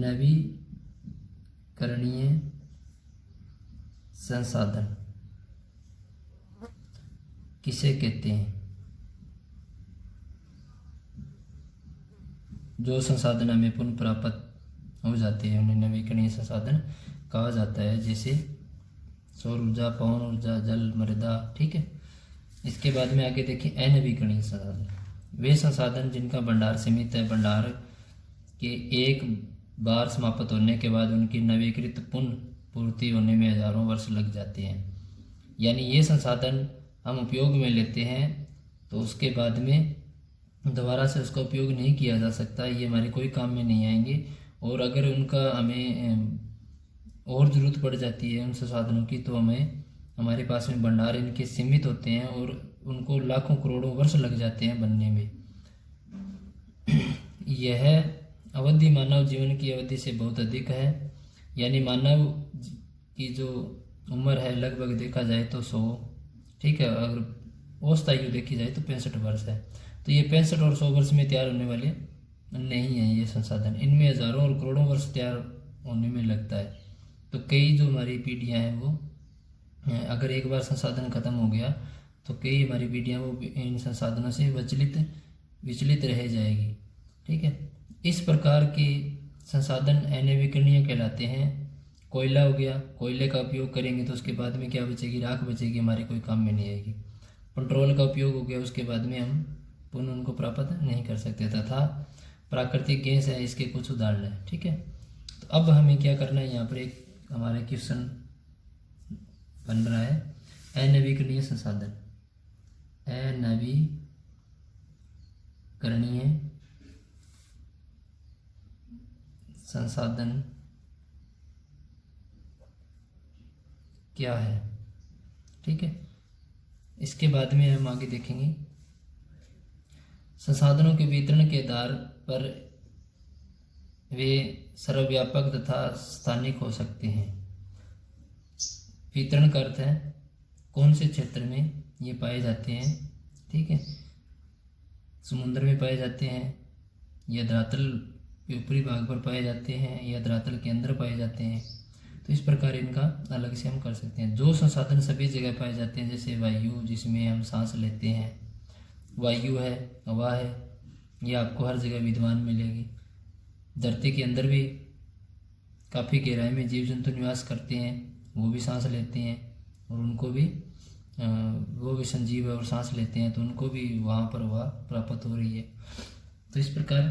नवीकरणीय संसाधन किसे कहते हैं? जो संसाधन हमें पुनः प्राप्त हो जाते हैं उन्हें नवीकरणीय संसाधन कहा जाता है, जैसे सौर ऊर्जा, पवन ऊर्जा, जल, मृदा। ठीक है, इसके बाद में आगे देखिए अनवीकरणीय संसाधन, वे संसाधन जिनका भंडार सीमित है, भंडार के एक बार समाप्त होने के बाद उनकी नवीकृत पुनः पूर्ति होने में हजारों वर्ष लग जाते हैं। यानी ये संसाधन हम उपयोग में लेते हैं तो उसके बाद में दोबारा से उसका उपयोग नहीं किया जा सकता, ये हमारे कोई काम में नहीं आएंगे। और अगर उनका हमें और ज़रूरत पड़ जाती है उन संसाधनों की, तो हमें हमारे पास में भंडार इनके सीमित होते हैं और उनको लाखों करोड़ों वर्ष लग जाते हैं बनने में। यह अवधि मानव जीवन की अवधि से बहुत अधिक है, यानी मानव की जो उम्र है लगभग देखा जाए तो 100, ठीक है, अगर औसत आयु देखी जाए तो 65 वर्ष है। तो ये 65 और 100 वर्ष में तैयार होने वाले नहीं है ये संसाधन, इनमें हजारों और करोड़ों वर्ष तैयार होने में लगता है। तो कई जो हमारी पीढ़ियाँ हैं वो अगर एक बार संसाधन खत्म हो गया तो कई हमारी पीढ़ियाँ वो इन संसाधनों से विचलित रह जाएगी। ठीक है, इस प्रकार के संसाधन अनवीकरणीय कहलाते हैं। कोयला हो गया, कोयले का उपयोग करेंगे तो उसके बाद में क्या बचेगी, राख बचेगी, हमारे कोई काम में नहीं आएगी। पेट्रोल का उपयोग हो गया, उसके बाद में हम पुनः उनको प्राप्त नहीं कर सकते। तथा प्राकृतिक गैस है, इसके कुछ उदाहरण हैं। ठीक है, तो अब हमें क्या करना है, यहाँ पर एक हमारे क्वेश्चन बन रहा है, अनवीकरणीय संसाधन। अनवीकरणीय संसाधन क्या है। ठीक है, इसके बाद में हम आगे देखेंगे संसाधनों के वितरण के आधार पर वे सर्वव्यापक तथा स्थानिक हो सकते हैं। वितरण का अर्थ है कौन से क्षेत्र में ये पाए जाते हैं। ठीक है, समुद्र में पाए जाते हैं या धरातल के ऊपरी भाग पर पाए जाते हैं या धरातल के अंदर पाए जाते हैं। तो इस प्रकार इनका अलग से हम कर सकते हैं। जो संसाधन सभी जगह पाए जाते हैं, जैसे वायु जिसमें हम सांस लेते हैं, वायु है, हवा है, ये आपको हर जगह विद्यमान मिलेगी। धरती के अंदर भी काफ़ी गहराई में जीव जंतु निवास करते हैं, वो भी सांस लेते हैं और उनको भी वो भी संजीव है और सांस लेते हैं, तो उनको भी वहाँ पर हवा प्राप्त हो रही है। तो इस प्रकार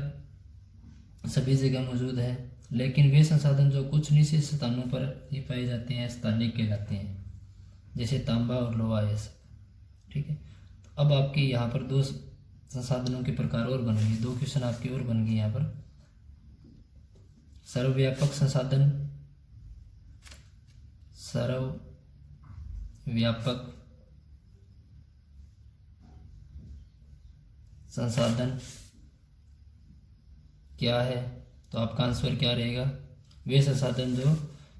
सभी जगह मौजूद है। लेकिन वे संसाधन जो कुछ निश्चित स्थानों पर ही पाए जाते हैं स्थानिक कहलाते हैं, जैसे तांबा और लोहा ये सब। ठीक है, तो अब आपके यहाँ पर दो संसाधनों के प्रकार और बन गए, दो क्वेश्चन आपके और बन गए यहाँ पर। सर्वव्यापक संसाधन, सर्वव्यापक संसाधन क्या है। तो आपका आंसर क्या रहेगा, वे संसाधन जो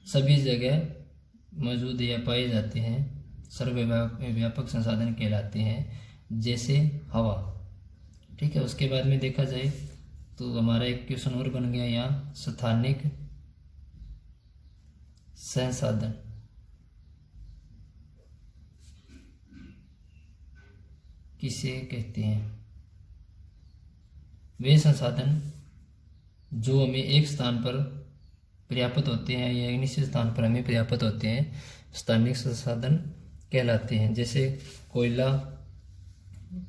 सभी जगह मौजूद या पाए जाते हैं सर्वव्यापक संसाधन कहलाते हैं, जैसे हवा। ठीक है, उसके बाद में देखा जाए तो हमारा एक क्वेश्चन और बन गया यहाँ, स्थानिक संसाधन किसे कहते हैं। वे संसाधन जो हमें एक स्थान पर पर्याप्त होते हैं या एक निश्चित स्थान पर हमें पर्याप्त होते हैं, स्थानिक संसाधन कहलाते हैं, जैसे कोयला,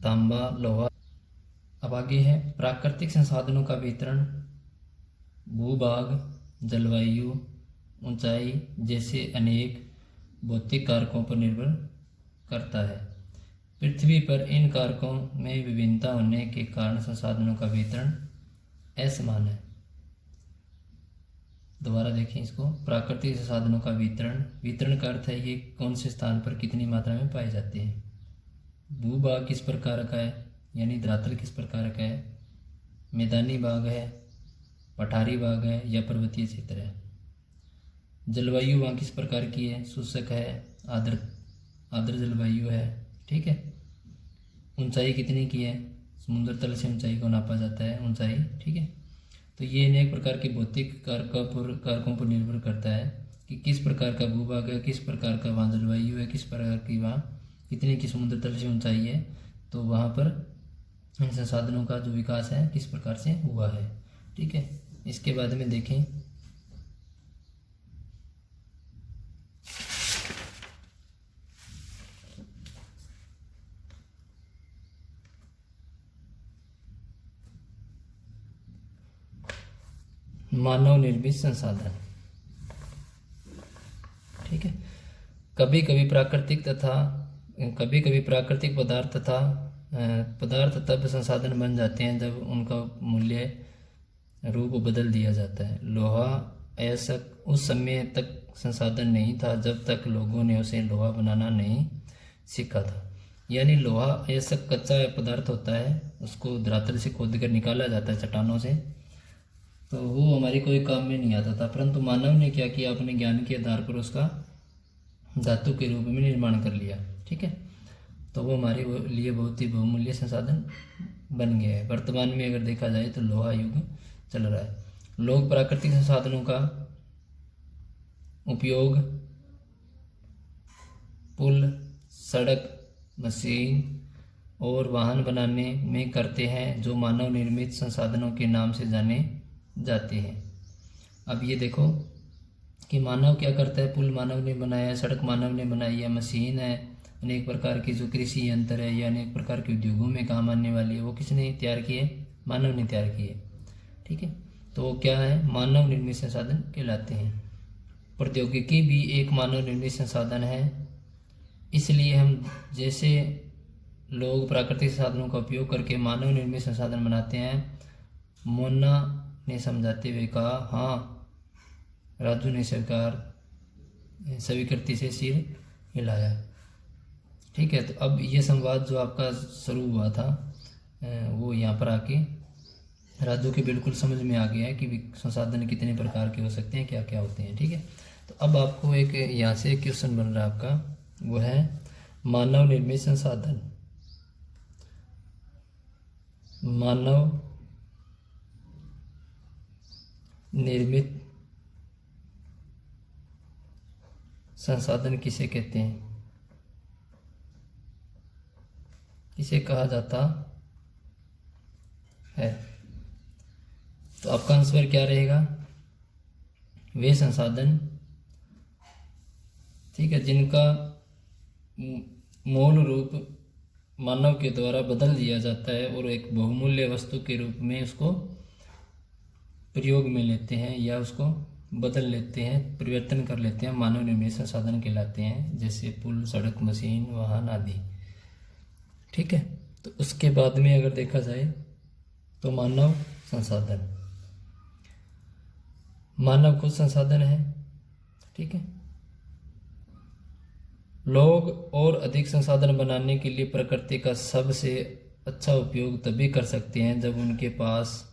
तांबा, लोहा। अब आगे है प्राकृतिक संसाधनों का वितरण भूभाग, जलवायु, ऊंचाई जैसे अनेक भौतिक कारकों पर निर्भर करता है। पृथ्वी पर इन कारकों में विभिन्नता होने के कारण संसाधनों का वितरण असमान है। दोबारा देखें इसको, प्राकृतिक संसाधनों का वितरण का अर्थ है ये कौन से स्थान पर कितनी मात्रा में पाए जाते हैं। भूभाग किस प्रकार का है, यानी धरातल किस प्रकार का है, मैदानी भाग है, पठारी भाग है या पर्वतीय क्षेत्र है। जलवायु वहाँ किस प्रकार की है, शुष्क है, आर्द्र जलवायु है। ठीक है, ऊंचाई कितनी की है, समुद्र तल से ऊंचाई को नापा जाता है ऊंचाई। ठीक है, तो ये अनेक प्रकार के भौतिक कारकों पर निर्भर करता है कि किस प्रकार का भूभाग है, किस प्रकार का वहाँ जलवायु है, किस प्रकार की वहाँ कितनी की समुद्र तल से ऊंचाई है, तो वहाँ पर इन संसाधनों का जो विकास है किस प्रकार से हुआ है। ठीक है, इसके बाद में देखें मानव निर्मित संसाधन। ठीक है, कभी कभी प्राकृतिक पदार्थ तब संसाधन बन जाते हैं जब उनका मूल्य रूप बदल दिया जाता है। लोहा अयस्क उस समय तक संसाधन नहीं था जब तक लोगों ने उसे लोहा बनाना नहीं सीखा था। यानी लोहा अयस्क कच्चा पदार्थ होता है, उसको धरातल से खोद कर निकाला जाता है चट्टानों से, तो वो हमारी कोई काम में नहीं आता था। परंतु मानव ने क्या किया, अपने ज्ञान के आधार पर उसका धातु के रूप में निर्माण कर लिया। ठीक है, तो वो हमारे लिए बहुत ही बहुमूल्य संसाधन बन गया है। वर्तमान में अगर देखा जाए तो लोहा युग चल रहा है। लोग प्राकृतिक संसाधनों का उपयोग पुल, सड़क, मशीन और वाहन बनाने में करते हैं, जो मानव निर्मित संसाधनों के नाम से जाने जाते हैं। अब ये देखो कि मानव क्या करता है, पुल मानव ने बनाया है, सड़क मानव ने बनाई है, मशीन है, अनेक प्रकार की जो कृषि यंत्र है या अनेक प्रकार के उद्योगों में काम आने वाली है, वो किसने तैयार किए, मानव ने तैयार किए। ठीक है, तो वो क्या है, मानव निर्मित संसाधन कहलाते हैं। प्रौद्योगिकी भी एक मानव निर्मित संसाधन है। इसलिए हम जैसे लोग प्राकृतिक संसाधनों का उपयोग करके मानव निर्मित संसाधन बनाते हैं, मोना ने समझाते हुए कहा। हाँ, राजू ने स्वीकृति से सिर हिलाया। ठीक है, तो अब ये संवाद जो आपका शुरू हुआ था वो यहाँ पर आके राजू के बिल्कुल समझ में आ गया है कि संसाधन कितने प्रकार के हो सकते हैं, क्या क्या होते हैं। ठीक है, तो अब आपको एक यहाँ से क्वेश्चन बन रहा है आपका, वो है मानव निर्मित संसाधन। मानव निर्मित संसाधन किसे कहते हैं, किसे कहा जाता है? तो आपका आंसर क्या रहेगा, वे संसाधन, ठीक है, जिनका मूल रूप मानव के द्वारा बदल दिया जाता है और एक बहुमूल्य वस्तु के रूप में उसको प्रयोग में लेते हैं या उसको बदल लेते हैं, परिवर्तन कर लेते हैं, मानव निर्मित संसाधन कहलाते हैं, जैसे पुल, सड़क, मशीन, वाहन आदि। ठीक है, तो उसके बाद में अगर देखा जाए तो मानव संसाधन, मानव खुद संसाधन है। ठीक है, लोग और अधिक संसाधन बनाने के लिए प्रकृति का सबसे अच्छा उपयोग तभी कर सकते हैं जब उनके पास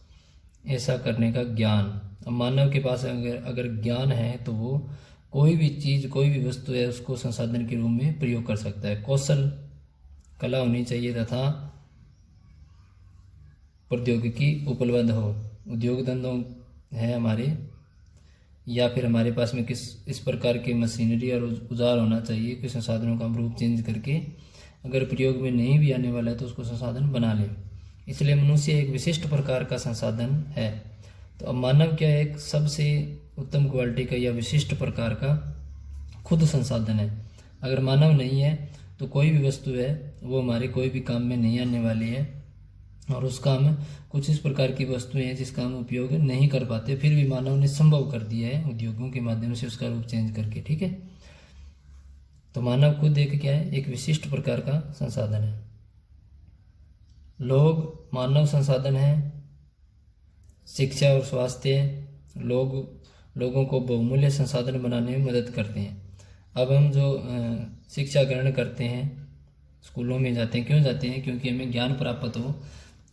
ऐसा करने का ज्ञान। अब मानव के पास अगर ज्ञान है तो वो कोई भी चीज़, कोई भी वस्तु है, उसको संसाधन के रूप में प्रयोग कर सकता है। कौशल, कला होनी चाहिए तथा प्रौद्योगिकी उपलब्ध हो। उद्योग धंधों है हमारे, या फिर हमारे पास में इस प्रकार की मशीनरी और औजार होना चाहिए कि संसाधनों का हम रूप चेंज करके अगर प्रयोग में नहीं भी आने वाला है तो उसको संसाधन बना ले। इसलिए मनुष्य एक विशिष्ट प्रकार का संसाधन है। तो अब मानव क्या है, एक सबसे उत्तम क्वालिटी का या विशिष्ट प्रकार का खुद संसाधन है। अगर मानव नहीं है तो कोई भी वस्तु है वो हमारे कोई भी काम में नहीं आने वाली है, और उस काम कुछ इस प्रकार की वस्तुएं हैं जिसका हम उपयोग नहीं कर पाते, फिर भी मानव ने संभव कर दिया है उद्योगों के माध्यम से उसका रूप चेंज करके। ठीक है, तो मानव खुद एक क्या है, एक विशिष्ट प्रकार का संसाधन है। लोग मानव संसाधन है। शिक्षा और स्वास्थ्य लोगों को बहुमूल्य संसाधन बनाने में मदद करते हैं। अब हम जो शिक्षा ग्रहण करते हैं, स्कूलों में जाते हैं, क्यों जाते हैं, क्योंकि हमें ज्ञान प्राप्त हो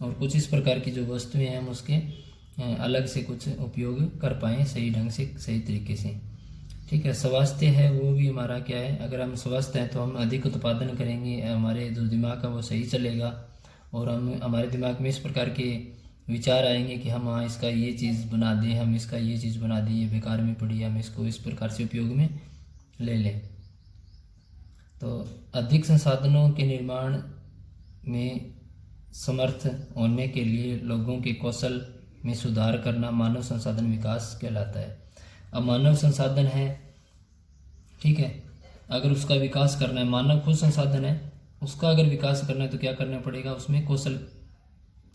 और कुछ इस प्रकार की जो वस्तुएं हैं हम उसके अलग से कुछ उपयोग कर पाएँ सही ढंग से, सही तरीके से। ठीक है, स्वास्थ्य है वो भी हमारा क्या है, अगर हम स्वस्थ हैं तो हम अधिक उत्पादन करेंगे, हमारे जो दिमाग का वो सही चलेगा और हमारे दिमाग में इस प्रकार के विचार आएंगे कि हम हाँ इसका ये चीज़ बना दें, हम इसका ये चीज़ बना दें, ये बेकार में पड़ी, हम इसको इस प्रकार से उपयोग में ले लें। तो अधिक संसाधनों के निर्माण में समर्थ होने के लिए लोगों के कौशल में सुधार करना मानव संसाधन विकास कहलाता है। अब मानव संसाधन है, ठीक है, अगर उसका विकास करना है, मानव खुद संसाधन है, उसका अगर विकास करना है तो क्या करना पड़ेगा, उसमें कौशल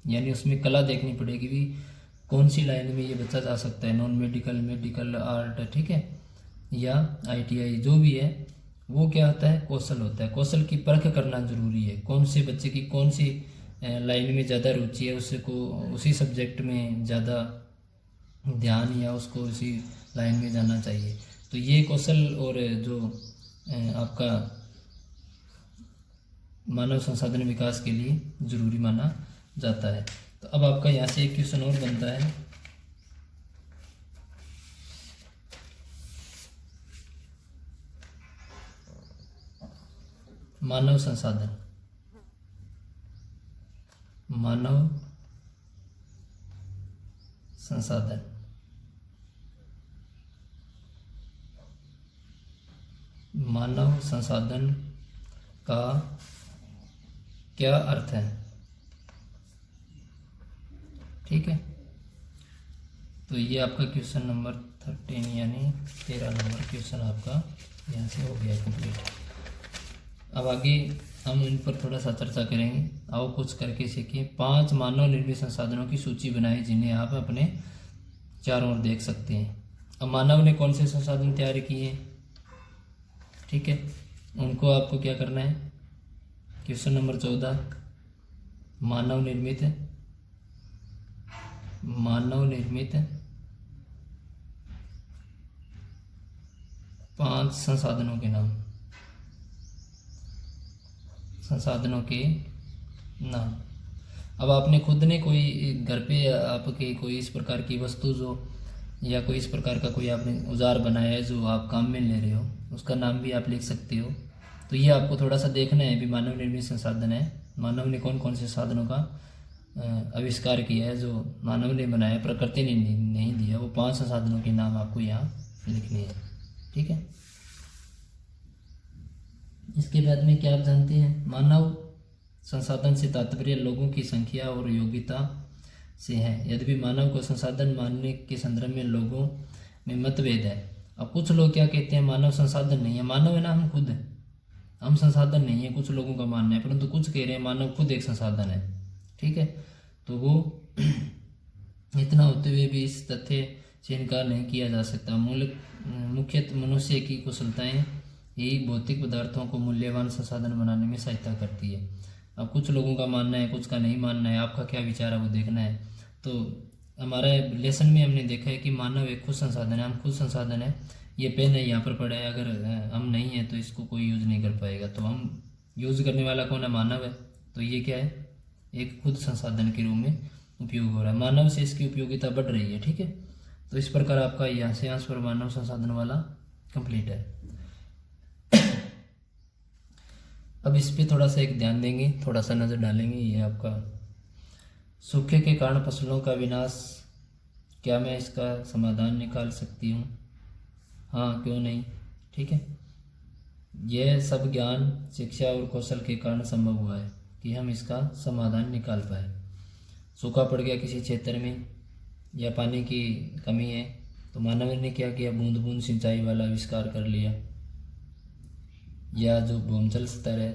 यानी उसमें कला देखनी पड़ेगी भी, कौन सी लाइन में ये बच्चा जा सकता है, नॉन मेडिकल, मेडिकल, आर्ट, ठीक है, या ITI जो भी है, वो क्या होता है, कौशल होता है। कौशल की परख करना जरूरी है, कौन से बच्चे की कौन सी लाइन में ज़्यादा रुचि है, उससे को उसी सब्जेक्ट में ज़्यादा ध्यान या उसको उसी लाइन में जाना चाहिए। तो ये कौशल और जो आपका मानव संसाधन विकास के लिए जरूरी माना जाता है। तो अब आपका यहाँ से एक क्वेश्चन और बनता है, मानव संसाधन, मानव संसाधन। मानव संसाधन का क्या अर्थ है? ठीक है, तो ये आपका क्वेश्चन नंबर 13 यानी 13 नंबर क्वेश्चन आपका यहाँ से हो गया कंप्लीट। अब आगे हम इन पर थोड़ा सा चर्चा करेंगे। आओ कुछ करके सीखिए। 5 मानव निर्मित संसाधनों की सूची बनाई जिन्हें आप अपने चारों ओर देख सकते हैं। अब मानव ने कौन से संसाधन तैयार किए हैं, ठीक है, उनको आपको क्या करना है। क्वेश्चन नंबर 14, मानव निर्मित 5 संसाधनों के नाम। संसाधनों के नाम। अब आपने खुद ने कोई घर पे आपके कोई इस प्रकार की वस्तु जो या कोई इस प्रकार का कोई आपने औजार बनाया है जो आप काम में ले रहे हो, उसका नाम भी आप लिख सकते हो। तो ये आपको थोड़ा सा देखना है भी मानव निर्मित संसाधन है, मानव ने कौन कौन से साधनों का आविष्कार किया है, जो मानव ने बनाया, प्रकृति ने नहीं दिया। वो 5 संसाधनों के नाम आपको यहाँ लिखने हैं, ठीक है। इसके बाद में क्या आप जानते हैं, मानव संसाधन से तात्पर्य लोगों की संख्या और योग्यता से है। यद्यपि मानव को संसाधन मानने के संदर्भ में लोगों में मतभेद है। अब कुछ लोग क्या कहते हैं, मानव संसाधन नहीं है, मानव है ना हम खुद हैं, हम संसाधन नहीं है, कुछ लोगों का मानना है। परंतु कुछ कह रहे हैं मानव खुद एक संसाधन है, ठीक है। तो वो इतना होते हुए भी इस तथ्य से इनकार नहीं किया जा सकता। मुख्यतः मनुष्य की कुशलताएं यही भौतिक पदार्थों को मूल्यवान संसाधन बनाने में सहायता करती है। अब कुछ लोगों का मानना है, कुछ का नहीं मानना है, आपका क्या विचार है वो देखना है। तो हमारा लेसन में हमने देखा है कि मानव एक खुद संसाधन है, हम खुद संसाधन है। ये पेन है यहाँ पर पड़ा है, अगर हम नहीं है तो इसको कोई यूज़ नहीं कर पाएगा। तो हम यूज़ करने वाला कौन है, मानव है। तो ये क्या है, एक खुद संसाधन के रूप में उपयोग हो रहा है, मानव से इसकी उपयोगिता बढ़ रही है, ठीक है। तो इस प्रकार आपका यहाँ से आंसर मानव संसाधन वाला कंप्लीट है। अब इस पे थोड़ा सा एक ध्यान देंगे, थोड़ा सा नज़र डालेंगे। ये आपका सूखे के कारण फसलों का विनाश, क्या मैं इसका समाधान निकाल सकती हूँ? हाँ, क्यों नहीं, ठीक है। यह सब ज्ञान, शिक्षा और कौशल के कारण संभव हुआ है कि हम इसका समाधान निकाल पाए। सूखा पड़ गया किसी क्षेत्र में या पानी की कमी है, तो मानव ने क्या किया, बूंद बूंद सिंचाई वाला आविष्कार कर लिया। या जो भूमजल स्तर है,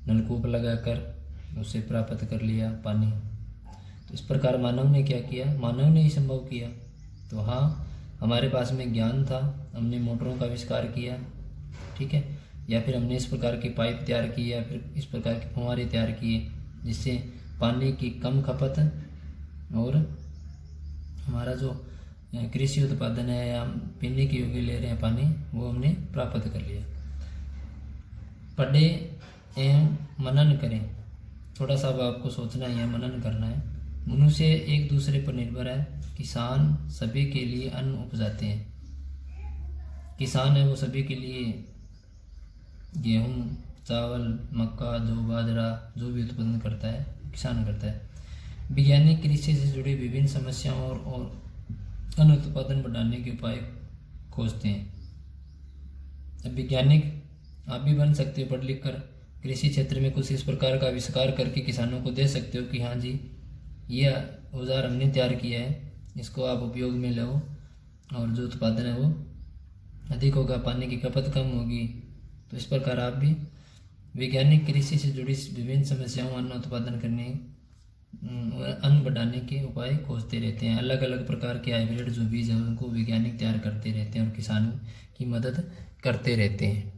नलकूप लगाकर उसे प्राप्त कर लिया पानी। तो इस प्रकार मानव ने क्या किया, मानव ने ही संभव किया। तो हाँ, हमारे पास में ज्ञान था, हमने मोटरों का आविष्कार किया, ठीक है। या फिर हमने इस प्रकार की पाइप तैयार की, या फिर इस प्रकार के फुहारे तैयार किए जिससे पानी की कम खपत और हमारा जो कृषि उत्पादन है या हम पीने के योग्य ले रहे हैं पानी, वो हमने प्राप्त कर लिया। पढ़े एवं मनन करें। थोड़ा सा अब आपको सोचना है, मनन करना है। मनुष्य एक दूसरे पर निर्भर है। किसान सभी के लिए अन्न उपजाते हैं। किसान है वो सभी के लिए गेहूँ, चावल, मक्का, जौ, बाजरा जो भी उत्पादन करता है किसान करता है। वैज्ञानिक कृषि से जुड़ी विभिन्न समस्याओं और अन्न उत्पादन बढ़ाने के उपाय खोजते हैं। अब वैज्ञानिक आप भी बन सकते हो पढ़ लिख कर, कृषि क्षेत्र में कुछ इस प्रकार का आविष्कार करके किसानों को दे सकते हो कि हाँ जी, ये औजार हमने तैयार किया है, इसको आप उपयोग में लो और जो उत्पादन है वो अधिक होगा, पानी की खपत कम होगी। तो इस प्रकार आप भी वैज्ञानिक कृषि से जुड़ी विभिन्न समस्याओं, अन्न उत्पादन करने, अन्न बढ़ाने के उपाय खोजते रहते हैं। अलग अलग प्रकार के हाइब्रिड जो बीज है उनको वैज्ञानिक तैयार करते रहते हैं और किसानों की मदद करते रहते हैं।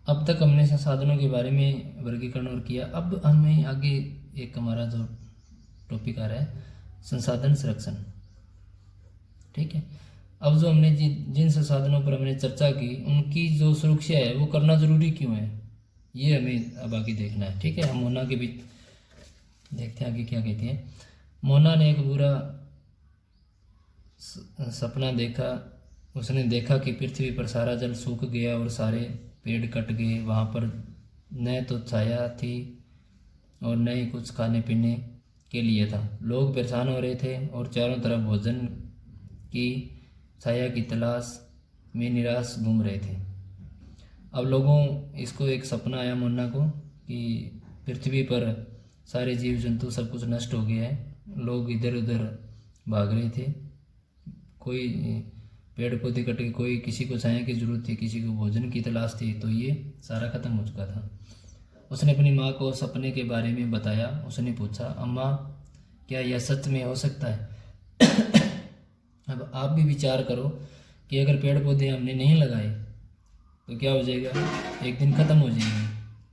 अब तक हमने संसाधनों के बारे में वर्गीकरण और किया। अब हमें आगे एक हमारा जो टॉपिक आ रहा है, संसाधन संरक्षण, ठीक है। अब जो हमने जिन संसाधनों पर हमने चर्चा की, उनकी जो सुरक्षा है वो करना जरूरी क्यों है, ये हमें अब आगे देखना है, ठीक है। हम मोना के बीच देखते हैं आगे क्या कहते हैं। मोना ने एक बुरा सपना देखा। उसने देखा कि पृथ्वी पर सारा जल सूख गया और सारे पेड़ कट गए, वहाँ पर न तो छाया थी और न ही कुछ खाने पीने के लिए था। लोग परेशान हो रहे थे और चारों तरफ भोजन की छाया की तलाश में निराश घूम रहे थे। अब लोगों इसको एक सपना आया मुन्ना को कि पृथ्वी पर सारे जीव जंतु सब कुछ नष्ट हो गया है। लोग इधर उधर भाग रहे थे, कोई पेड़ पौधे कट गए, कोई किसी को छाया की जरूरत थी, किसी को भोजन की तलाश थी, तो ये सारा खत्म हो चुका था। उसने अपनी माँ को सपने के बारे में बताया। उसने पूछा, अम्मा क्या यह सच में हो सकता है? अब आप भी विचार करो कि अगर पेड़ पौधे हमने नहीं लगाए तो क्या हो जाएगा, एक दिन ख़त्म हो जाएंगे।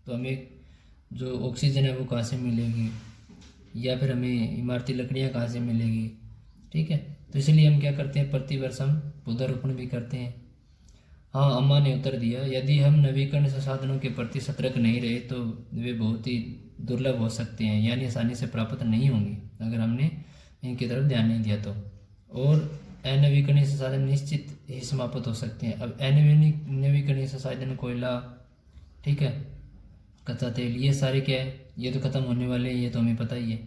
तो हमें जो ऑक्सीजन है वो कहाँ से मिलेगी, या फिर हमें इमारती लकड़ियाँ कहाँ से मिलेगी? ठीक है, तो इसलिए हम क्या करते हैं, प्रतिवर्ष हम पौधारोपण भी करते हैं। हाँ, अम्मा ने उत्तर दिया, यदि हम नवीकरण संसाधनों के प्रति सतर्क नहीं रहे तो वे बहुत ही दुर्लभ हो सकते हैं, यानी आसानी से प्राप्त नहीं होंगे अगर हमने इनकी तरफ ध्यान नहीं दिया तो। और अनवीकरणीय संसाधन निश्चित ही समाप्त हो सकते हैं। अब अनवीकरणीय संसाधन कोयला, ठीक है, कच्चा तेल, ये सारे क्या है, ये तो ख़त्म होने वाले हैं, ये तो हमें पता ही है।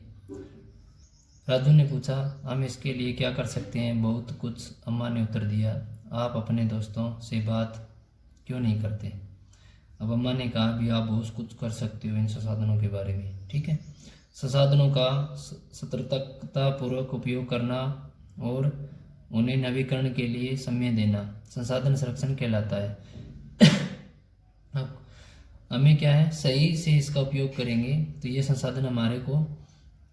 राजू ने पूछा, हम इसके लिए क्या कर सकते हैं? बहुत कुछ, अम्मा ने उत्तर दिया। आप अपने दोस्तों से बात क्यों नहीं करते? अब अम्मा ने कहा, भी आप बहुत कुछ कर सकते हो इन संसाधनों के बारे में, ठीक है। संसाधनों का सतर्कतापूर्वक उपयोग करना और उन्हें नवीकरण के लिए समय देना संसाधन संरक्षण कहलाता है। अब हमें क्या है, सही से इसका उपयोग करेंगे तो ये संसाधन हमारे को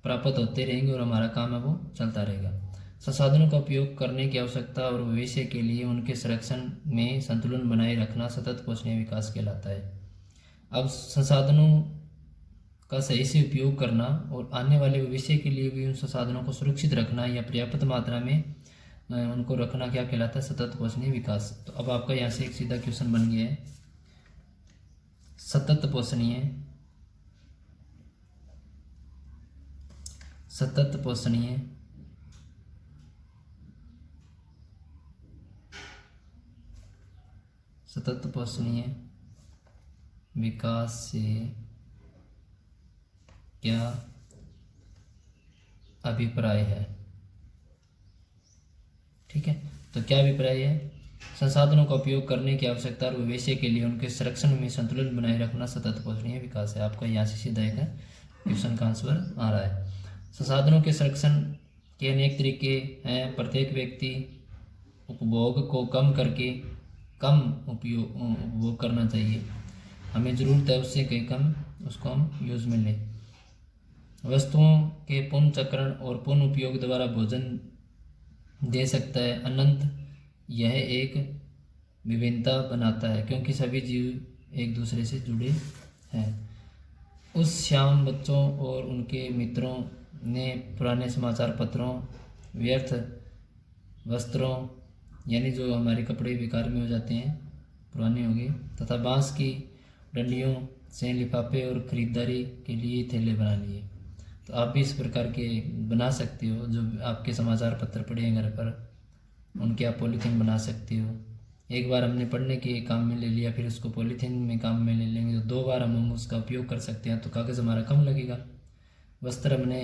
प्राप्त होते रहेंगे और हमारा काम है वो चलता रहेगा। संसाधनों का उपयोग करने की आवश्यकता और भविष्य के लिए उनके संरक्षण में संतुलन बनाए रखना सतत पोषणीय विकास कहलाता है। अब संसाधनों का सही से उपयोग करना और आने वाले भविष्य के लिए भी उन संसाधनों को सुरक्षित रखना या पर्याप्त मात्रा में उनको रखना क्या कहलाता है, सतत पोषणीय विकास। तो अब आपका यहाँ से एक सीधा क्वेश्चन बन गया है, सतत पोषणीय विकास से क्या अभिप्राय है? ठीक है, तो क्या अभिप्राय है? संसाधनों का उपयोग करने की आवश्यकता और भविष्य के लिए उनके संरक्षण में संतुलन बनाए रखना सतत पोषणीय विकास है। आपका यहाँ से सीधा एक क्वेश्चन का आंसर आ रहा है। संसाधनों के संरक्षण के अनेक तरीके हैं। प्रत्येक व्यक्ति उपभोग को कम करके कम उपभोग करना चाहिए। हमें ज़रूरत है उससे कहीं कम उसको हम यूज़ में लें। वस्तुओं के पुनर्चक्रण और पुनः उपयोग द्वारा भोजन दे सकता है अनंत। यह एक विभिन्नता बनाता है क्योंकि सभी जीव एक दूसरे से जुड़े हैं। उस शाम बच्चों और उनके मित्रों ने पुराने समाचार पत्रों, व्यर्थ वस्त्रों यानी जो हमारे कपड़े बेकार में हो जाते हैं, पुराने हो गए, तथा बांस की डंडियों से लिफाफे और ख़रीदारी के लिए थैले बना लिए। तो आप भी इस प्रकार के बना सकते हो। जो आपके समाचार पत्र पड़े हैं घर पर, उनके आप पॉलीथीन बना सकते हो। एक बार हमने पढ़ने के काम में ले लिया, फिर उसको पॉलीथीन में काम में ले लेंगे तो 2 बार हम उसका उपयोग कर सकते हैं, तो कागज़ हमारा कम लगेगा। वस्त्र हमने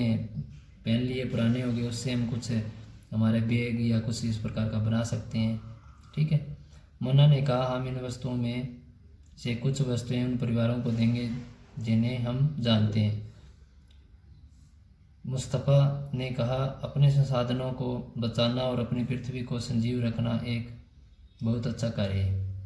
पहन लिए, पुराने हो गए, उससे हम कुछ हमारे बैग या कुछ इस प्रकार का बना सकते हैं। ठीक है। मोना ने कहा, हम इन वस्तुओं में से कुछ वस्तुएं उन परिवारों को देंगे जिन्हें हम जानते हैं। मुस्तफ़ा ने कहा, अपने संसाधनों को बचाना और अपनी पृथ्वी को संजीव रखना एक बहुत अच्छा कार्य है।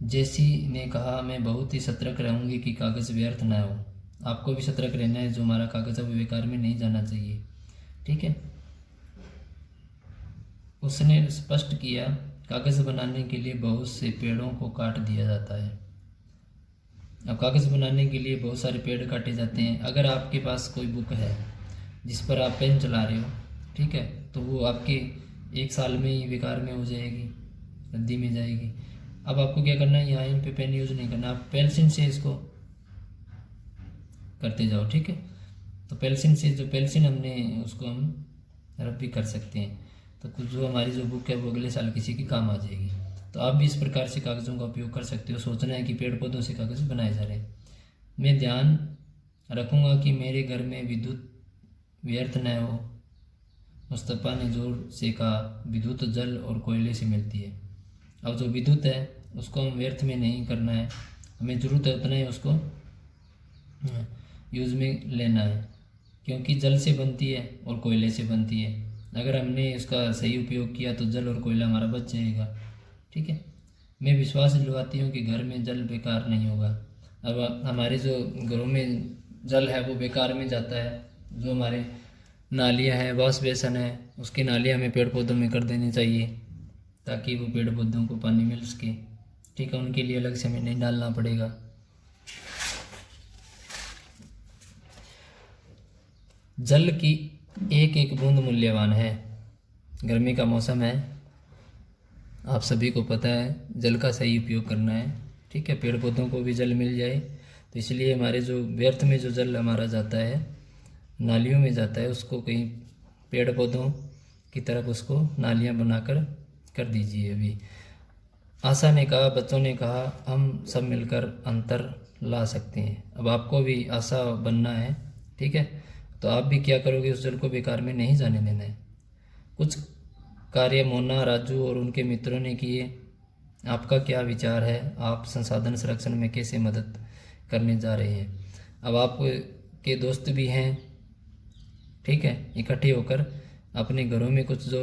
जेसी ने कहा, मैं बहुत ही सतर्क रहूँगी कि कागज़ व्यर्थ न हो। आपको भी सतर्क रहना है, जो हमारा कागज़ है वो बेकार में नहीं जाना चाहिए। ठीक है। उसने स्पष्ट किया, कागज़ बनाने के लिए बहुत से पेड़ों को काट दिया जाता है। अब कागज़ बनाने के लिए बहुत सारे पेड़ काटे जाते हैं। अगर आपके पास कोई बुक है जिस पर आप पेन चला रहे हो, ठीक है, तो वो आपके 1 साल में ही बेकार में हो जाएगी, रद्दी में जाएगी। अब आपको क्या करना है, यहाँ इन पे पेन यूज़ नहीं करना, आप पेंसिल से इसको करते जाओ। ठीक है। तो पेंसिल से, जो पेंसिल हमने उसको हम रब भी कर सकते हैं, तो कुछ जो हमारी जो बुक है वो अगले साल किसी की काम आ जाएगी। तो आप भी इस प्रकार से कागज़ों का उपयोग कर सकते हो। सोचना है कि पेड़ पौधों से कागज़ बनाए जा रहे हैं। मैं ध्यान रखूँगा कि मेरे घर में विद्युत व्यर्थ न हो। मुस्तफ़ा ने जोर से कहा, विद्युत जल और कोयले से मिलती है। अब जो विद्युत है उसको हम व्यर्थ में नहीं करना है, हमें ज़रूरत है उतना ही उसको यूज़ में लेना है, क्योंकि जल से बनती है और कोयले से बनती है। अगर हमने इसका सही उपयोग किया तो जल और कोयला हमारा बच जाएगा। ठीक है, मैं विश्वास दिलवाती हूँ कि घर में जल बेकार नहीं होगा। अब हमारे जो घरों में जल है वो बेकार में जाता है। जो हमारे नालियाँ हैं, वॉश बेसन है, उसकी नालियाँ हमें पेड़ पौधों में कर देनी चाहिए ताकि वो पेड़ पौधों को पानी मिल सके। ठीक है, उनके लिए अलग से हमें नहीं डालना पड़ेगा। जल की एक एक बूंद मूल्यवान है। गर्मी का मौसम है, आप सभी को पता है जल का सही उपयोग करना है। ठीक है, पेड़ पौधों को भी जल मिल जाए, तो इसलिए हमारे जो व्यर्थ में जो जल हमारा जाता है, नालियों में जाता है, उसको कहीं पेड़ पौधों की तरफ उसको नालियाँ बनाकर कर दीजिए। अभी आशा ने कहा, बच्चों ने कहा, हम सब मिलकर अंतर ला सकते हैं। अब आपको भी आशा बनना है। ठीक है, तो आप भी क्या करोगे, उस जल को बेकार में नहीं जाने देना है। कुछ कार्य मोना, राजू और उनके मित्रों ने किए। आपका क्या विचार है? आप संसाधन संरक्षण में कैसे मदद करने जा रहे हैं? अब आप के दोस्त भी हैं, ठीक है, इकट्ठे होकर अपने घरों में कुछ जो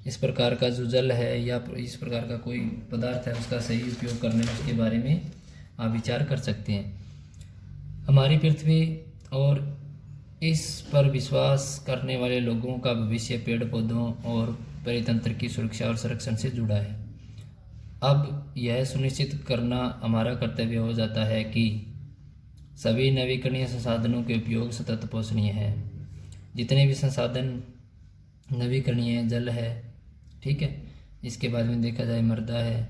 इस प्रकार का जो जल है या इस प्रकार का कोई पदार्थ है उसका सही उपयोग करने उसके बारे में आप विचार कर सकते हैं। हमारी पृथ्वी और इस पर विश्वास करने वाले लोगों का भविष्य पेड़ पौधों और परितंत्र की सुरक्षा और संरक्षण से जुड़ा है। अब यह सुनिश्चित करना हमारा कर्तव्य हो जाता है कि सभी नवीकरणीय संसाधनों के उपयोग सतत पोषणीय है। जितने भी संसाधन नवीकरणीय, जल है, ठीक है, इसके बाद में देखा जाए मृदा है,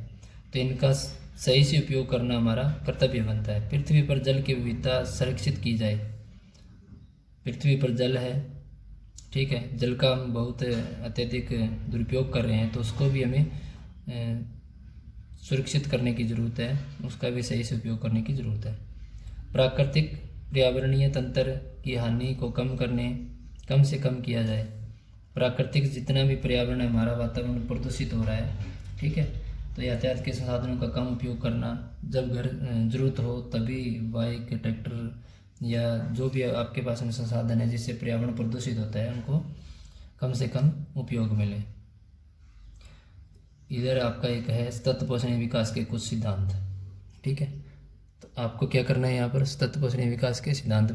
तो इनका सही से उपयोग करना हमारा कर्तव्य बनता है। पृथ्वी पर जल की विविधता संरक्षित की जाए। पृथ्वी पर जल है, ठीक है, जल का हम बहुत अत्यधिक दुरुपयोग कर रहे हैं, तो उसको भी हमें सुरक्षित करने की ज़रूरत है, उसका भी सही से उपयोग करने की ज़रूरत है। प्राकृतिक पर्यावरणीय तंत्र की हानि को कम से कम किया जाए। प्राकृतिक जितना भी पर्यावरण है, हमारा वातावरण प्रदूषित हो रहा है, ठीक है, तो यातायात के संसाधनों का कम उपयोग करना, जब घर ज़रूरत हो तभी बाइक, ट्रैक्टर या जो भी आपके पास में संसाधन है जिससे पर्यावरण प्रदूषित होता है उनको कम से कम उपयोग मिले। इधर आपका एक है सतत पोषणीय विकास के कुछ सिद्धांत, ठीक है, तो आपको क्या करना है यहाँ पर सतत पोषणीय विकास के सिद्धांत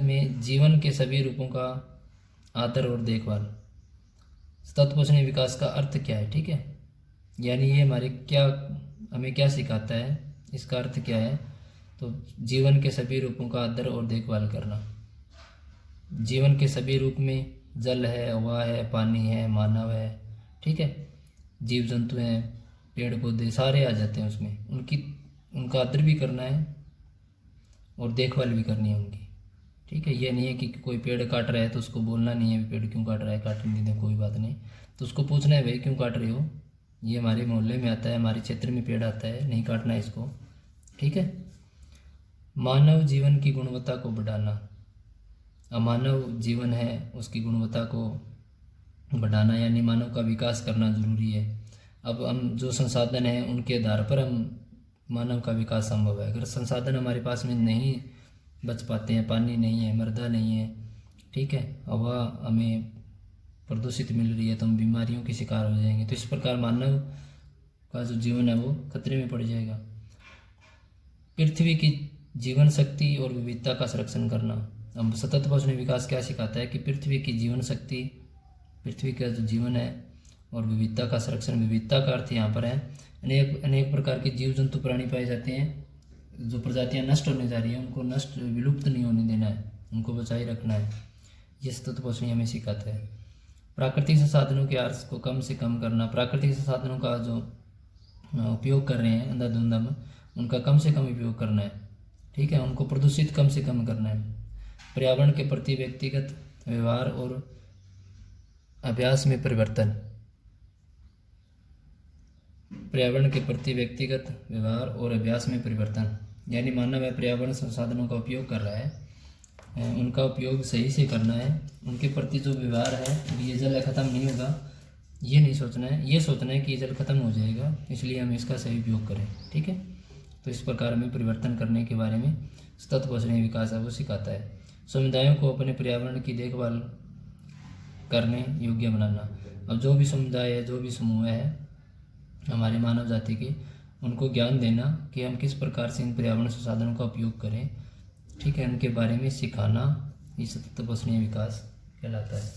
में जीवन के सभी रूपों का आदर और देखभाल। सतत पोषणीय विकास का अर्थ क्या है, ठीक है, यानी ये हमें क्या सिखाता है, इसका अर्थ क्या है, तो जीवन के सभी रूपों का आदर और देखभाल करना। जीवन के सभी रूप में जल है, हवा है, पानी है, मानव है, ठीक है, जीव जंतु हैं, पेड़ पौधे सारे आ जाते हैं उसमें। उनका आदर भी करना है और देखभाल भी करनी है उनकी, ठीक है। ये नहीं है कि कोई पेड़ काट रहा है तो उसको बोलना नहीं है पेड़ क्यों काट रहा है, काटने नहीं दे, कोई बात नहीं, तो उसको पूछना है भाई क्यों काट रहे हो, ये हमारे मोहल्ले में आता है, हमारे क्षेत्र में पेड़ आता है, नहीं काटना है इसको, ठीक है। मानव जीवन की गुणवत्ता को बढ़ाना। अमानव जीवन है उसकी गुणवत्ता को बढ़ाना यानी मानव का विकास करना ज़रूरी है। अब हम जो संसाधन हैं उनके आधार पर हम मानव का विकास संभव है। अगर संसाधन हमारे पास में नहीं बच पाते हैं, पानी नहीं है, मृदा नहीं है, ठीक है, हवा हमें प्रदूषित मिल रही है, तो हम बीमारियों के शिकार हो जाएंगे। तो इस प्रकार मानव का जो जीवन है वो खतरे में पड़ जाएगा। पृथ्वी की जीवन शक्ति और विविधता का संरक्षण करना। अब सतत पोषणीय विकास क्या सिखाता है कि पृथ्वी की जीवन शक्ति, पृथ्वी का जो जीवन है और विविधता का संरक्षण। विविधता का अर्थ यहाँ पर है अनेक प्रकार के जीव जंतु प्राणी पाए जाते हैं। जो प्रजातियाँ नष्ट होने जा रही हैं उनको विलुप्त नहीं होने देना है, उनको बचाए रखना है, ये सतत पोषणीय हमें सिखाता है। प्राकृतिक संसाधनों के अर्थ को कम से कम करना। प्राकृतिक संसाधनों का जो उपयोग कर रहे हैं अंधाधुंधा में, उनका कम से कम उपयोग करना है, ठीक है, उनको प्रदूषित कम से कम करना है। पर्यावरण के प्रति व्यक्तिगत व्यवहार और अभ्यास में परिवर्तन। पर्यावरण के प्रति व्यक्तिगत व्यवहार और अभ्यास में परिवर्तन, यानी मानव है पर्यावरण संसाधनों का उपयोग कर रहा है, उनका उपयोग सही से करना है, उनके प्रति जो व्यवहार है, ये जल ख़त्म नहीं होगा ये नहीं सोचना है, ये सोचना है कि ये जल ख़त्म हो जाएगा इसलिए हम इसका सही उपयोग करें। ठीक है, तो इस प्रकार हमें परिवर्तन करने के बारे में सतत पोषणीय विकास है वो सिखाता है। समुदायों को अपने पर्यावरण की देखभाल करने योग्य बनाना। अब जो भी समुदाय है, जो भी समूह है हमारे मानव जाति के, उनको ज्ञान देना कि हम किस प्रकार से इन पर्यावरण संसाधनों का उपयोग करें। ठीक है, उनके बारे में सिखाना ये सतत पोषणीय विकास कहलाता है।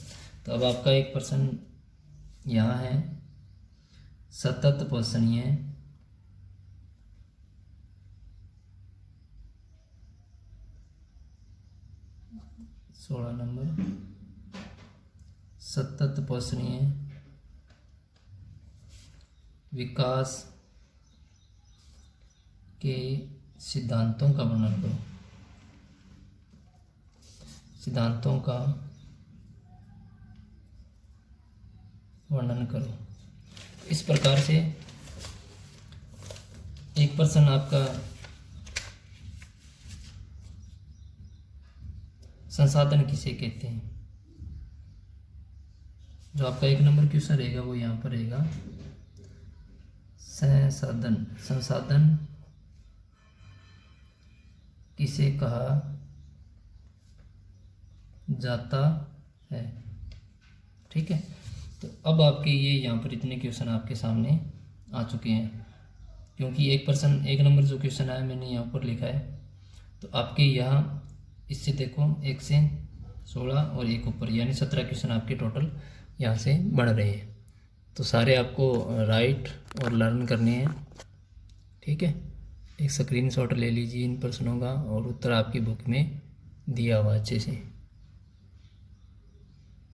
तो अब आपका एक प्रश्न यहाँ है, सतत पोषणीय 16 नंबर, सतत पोषणीय विकास के सिद्धांतों का वर्णन करो। सिद्धांतों का वर्णन करो। इस प्रकार से एक प्रश्न आपका संसाधन किसे कहते हैं, जो आपका एक नंबर क्वेश्चन रहेगा वो यहाँ पर रहेगा, संसाधन। संसाधन किसे कहा जाता है। ठीक है, तो अब आपके ये यहाँ पर इतने क्वेश्चन आपके सामने आ चुके हैं, क्योंकि एक प्रश्न एक नंबर जो क्वेश्चन आया मैंने यहाँ पर लिखा है, तो आपके यहाँ इससे देखो 1 से 16 और एक ऊपर यानी 17 क्वेश्चन आपके टोटल यहाँ से बढ़ रहे हैं। तो सारे आपको राइट और लर्न करने हैं। ठीक है, एक स्क्रीनशॉट ले लीजिए इन प्रश्नों का और उत्तर आपकी बुक में दिया हुआ अच्छे से।